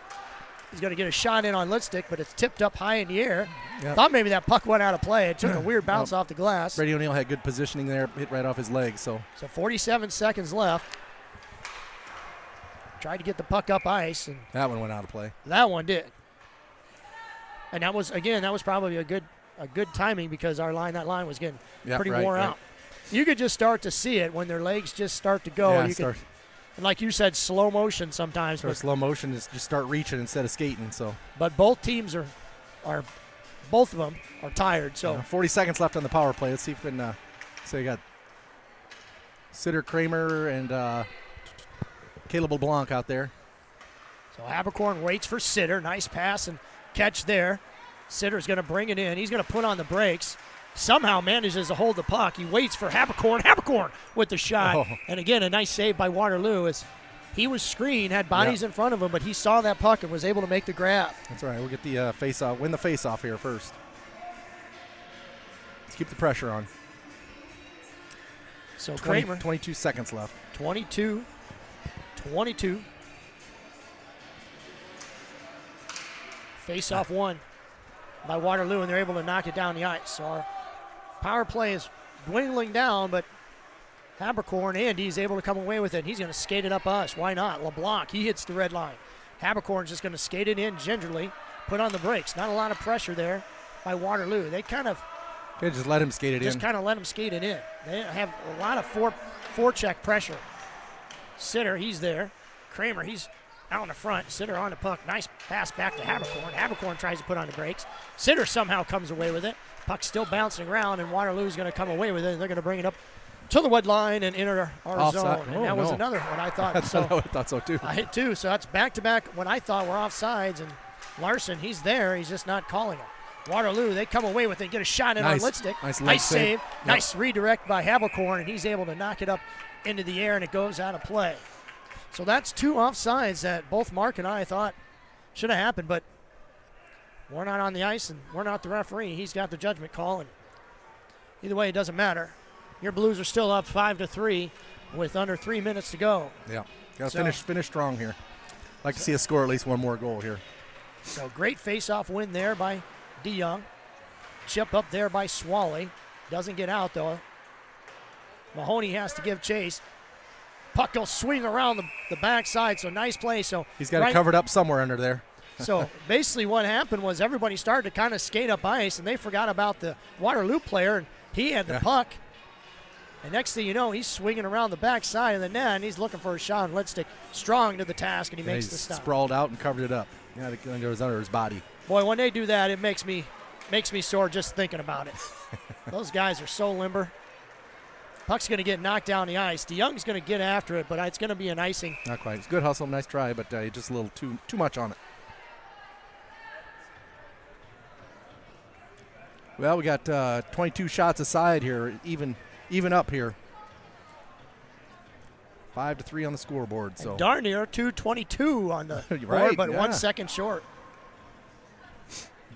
A: He's going to get a shot in on Lipstick, but it's tipped up high in the air. Yep. Thought maybe that puck went out of play. It took a weird bounce off the glass.
B: Brady O'Neill had good positioning there, hit right off his leg. So
A: 47 seconds left. Tried to get the puck up ice. And
B: that one went out of play.
A: That one did. And that was probably a good timing because that line was getting pretty worn out. You could just start to see it when their legs just start to go. And like you said, slow motion sometimes.
B: Slow motion is just start reaching instead of skating. So,
A: but both teams are both of them are tired. So
B: 40 seconds left on the power play. Let's see if we can. So you got Sitter, Kramer, and Caleb LeBlanc out there.
A: So Haberkorn waits for Sitter. Nice pass and catch there. Sitter's going to bring it in. He's going to put on the brakes. Somehow manages to hold the puck. He waits for Haberkorn. Haberkorn with the shot. And again, a nice save by Waterloo as he was screened, had bodies in front of him, but he saw that puck and was able to make the grab.
B: That's right. We'll get the face-off, win the face-off here first. Let's keep the pressure on.
A: So Kramer.
B: 22 seconds left.
A: 22. Face-off won by Waterloo, and they're able to knock it down the ice. So our power play is dwindling down, but Haberkorn, Andy's able to come away with it. He's going to skate it up us. Why not? LeBlanc, he hits the red line. Haberkorn's just going to skate it in gingerly, put on the brakes. Not a lot of pressure there by Waterloo. They kind of
B: just let him skate it in.
A: Just kind of let him skate it in. They have a lot of forecheck pressure. Sitter, he's there. Kramer, he's out in the front. Sitter on the puck. Nice pass back to Haberkorn. Haberkorn tries to put on the brakes. Sitter somehow comes away with it. Puck's still bouncing around, and Waterloo's going to come away with it. And they're going to bring it up to the wood line and enter our zone. And that was another one I thought.
B: I thought so too.
A: I hit two. So that's back-to-back what I thought were offsides. And Larson, he's there. He's just not calling it. Waterloo, they come away with it. Get a shot in on Litstick.
B: Nice
A: save. Yep. Nice redirect by Haberkorn, and he's able to knock it up into the air, and it goes out of play. So that's 2 offsides that both Mark and I thought should have happened, but we're not on the ice and we're not the referee. He's got the judgment call, and either way, it doesn't matter. Your Blues are still up 5-3 with under 3 minutes to go.
B: Yeah, got to finish strong here. Like to see us score at least one more goal here.
A: So great face-off win there by DeYoung. Chip up there by Swally. Doesn't get out, though. Mahoney has to give chase. Puck will swing around the backside, so nice play. So
B: he's got it covered up somewhere under there.
A: So basically what happened was everybody started to kind of skate up ice, and they forgot about the Waterloo player, and he had the puck. And next thing you know, he's swinging around the backside of the net, and he's looking for a shot. And Litstick strong to the task, and he makes the stop.
B: Sprawled out and covered it up. Yeah, it goes under his body.
A: Boy, when they do that, it makes me sore just thinking about it. Those guys are so limber. Puck's going to get knocked down the ice. DeYoung's going to get after it, but it's going to be an icing.
B: Not quite. It's good hustle, nice try, but just a little too much on it. Well, we got 22 shots aside here, even up here. 5-3 on the scoreboard. So
A: darn near 2:22 on the board, but 1 second short.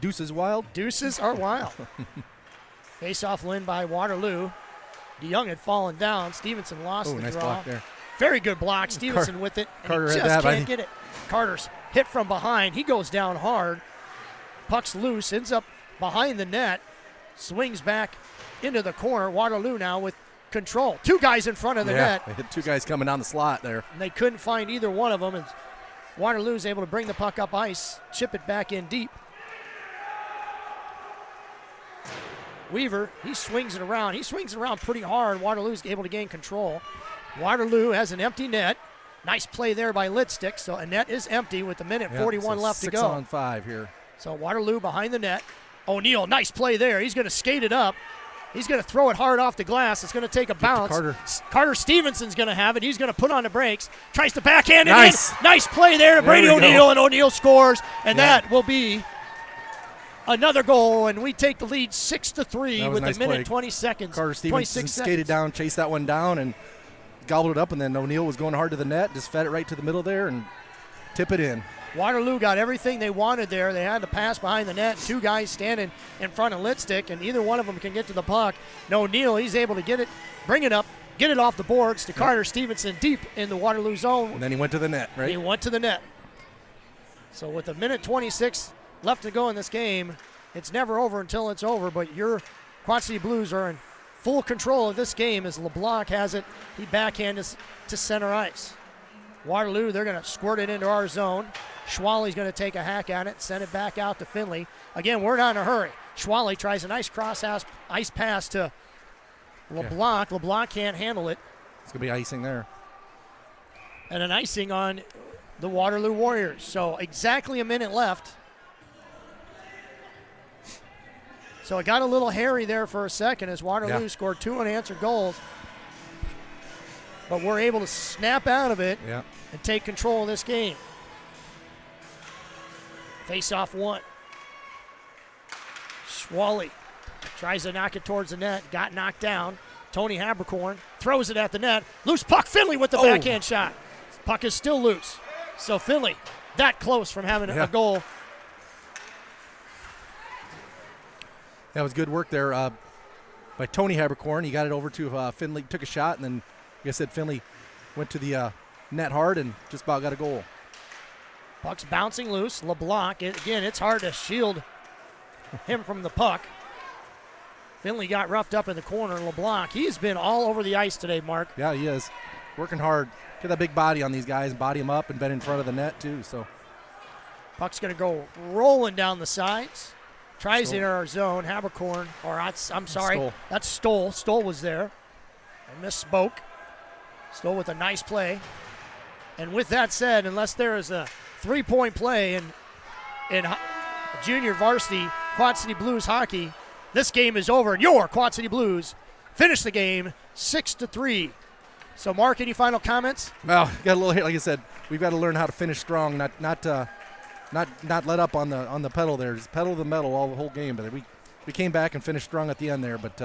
B: Deuces wild.
A: Deuces are wild. Face-off win by Waterloo. DeYoung had fallen down. Stevenson lost the
B: nice
A: draw.
B: block there.
A: Very good block. Stevenson with it.
B: Carter
A: he
B: had
A: just
B: that.
A: Can't get it. Carter's hit from behind. He goes down hard. Puck's loose. Ends up behind the net. Swings back into the corner. Waterloo now with control. Two guys in front of the net.
B: They hit two guys coming down the slot there.
A: And they couldn't find either one of them. And Waterloo's able to bring the puck up ice, chip it back in deep. Weaver, he swings it around. He swings it around pretty hard. Waterloo's able to gain control. Waterloo has an empty net. Nice play there by Litstick. So a net is empty with a minute 41 left to go.
B: 6 on 5 here.
A: So Waterloo behind the net. O'Neal, nice play there. He's going to skate it up. He's going to throw it hard off the glass. It's going to take a bounce. Carter Stevenson's going to have it. He's going to put on the brakes. Tries to backhand it in. Nice play there to Brady O'Neal, and O'Neal scores. And that will be another goal, and we take the lead 6-3 with a minute 20 seconds.
B: Carter Stevenson skated down, chased that one down, and gobbled it up, and then O'Neal was going hard to the net, just fed it right to the middle there and tip it in.
A: Waterloo got everything they wanted there. They had the pass behind the net, two guys standing in front of Litstick, and either one of them can get to the puck. And O'Neal, he's able to get it, bring it up, get it off the boards to Carter Stevenson deep in the Waterloo zone.
B: And then he went to the net, right?
A: He went to the net. So with a minute 26 left to go in this game, it's never over until it's over, but your Quad City Blues are in full control of this game as LeBlanc has it. He backhands to center ice. Waterloo, they're going to squirt it into our zone. Schwally's going to take a hack at it, send it back out to Finley. Again, we're not in a hurry. Schwally tries a nice cross ice pass to LeBlanc. Yeah. LeBlanc can't handle it.
B: It's going to be icing there.
A: And an icing on the Waterloo Warriors. So exactly a minute left. So it got a little hairy there for a second as Waterloo scored 2 unanswered goals. But we're able to snap out of it and take control of this game. Face-off 1. Schwally tries to knock it towards the net. Got knocked down. Tony Habercorn throws it at the net. Loose puck. Finley with the backhand shot. Puck is still loose. So Finley that close from having a goal.
B: That was good work there by Tony Habercorn. He got it over to Finley, took a shot, and then, like I said, Finley went to the net hard and just about got a goal.
A: Puck's bouncing loose. LeBlanc, again, it's hard to shield him from the puck. Finley got roughed up in the corner. LeBlanc, he's been all over the ice today, Mark.
B: Yeah, he is. Working hard. Get that big body on these guys and body them up and been in front of the net, too. So
A: puck's going to go rolling down the sides. Tries in our zone. Habercorn, or I'm sorry,
B: Stoll.
A: That's Stoll. Stoll was there. I misspoke. Stoll with a nice play. And with that said, unless there is a 3-point play in junior varsity Quad City Blues hockey, this game is over. And your Quad City Blues finish the game 6-3. So, Mark, any final comments?
B: Well, got a little, like I said, we've got to learn how to finish strong, not let up on the pedal there. Just pedal to the metal the whole game. But we came back and finished strong at the end there. But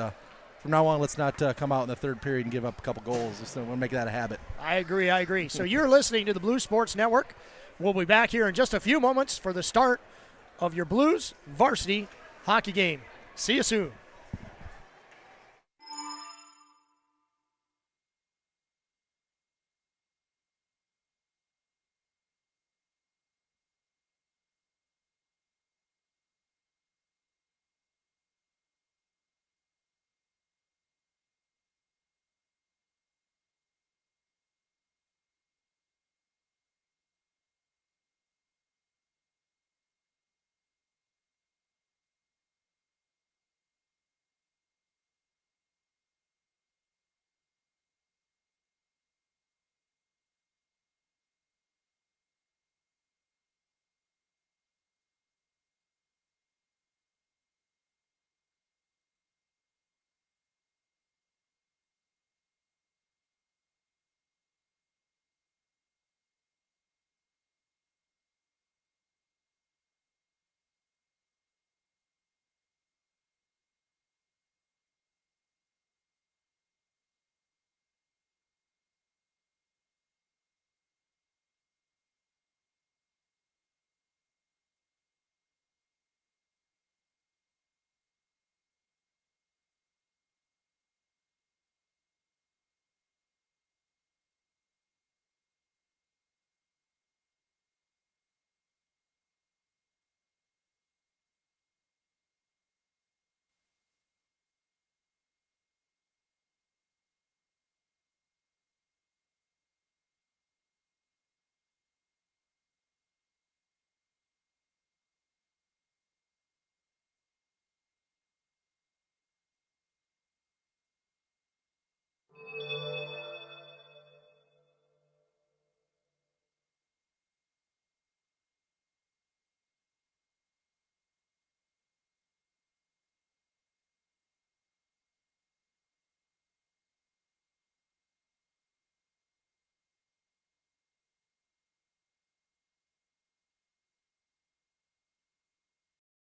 B: from now on, let's not come out in the third period and give up a couple goals. Just we'll make that a habit.
A: I agree. So you're listening to the Blue Sports Network. We'll be back here in just a few moments for the start of your Blues varsity hockey game. See you soon.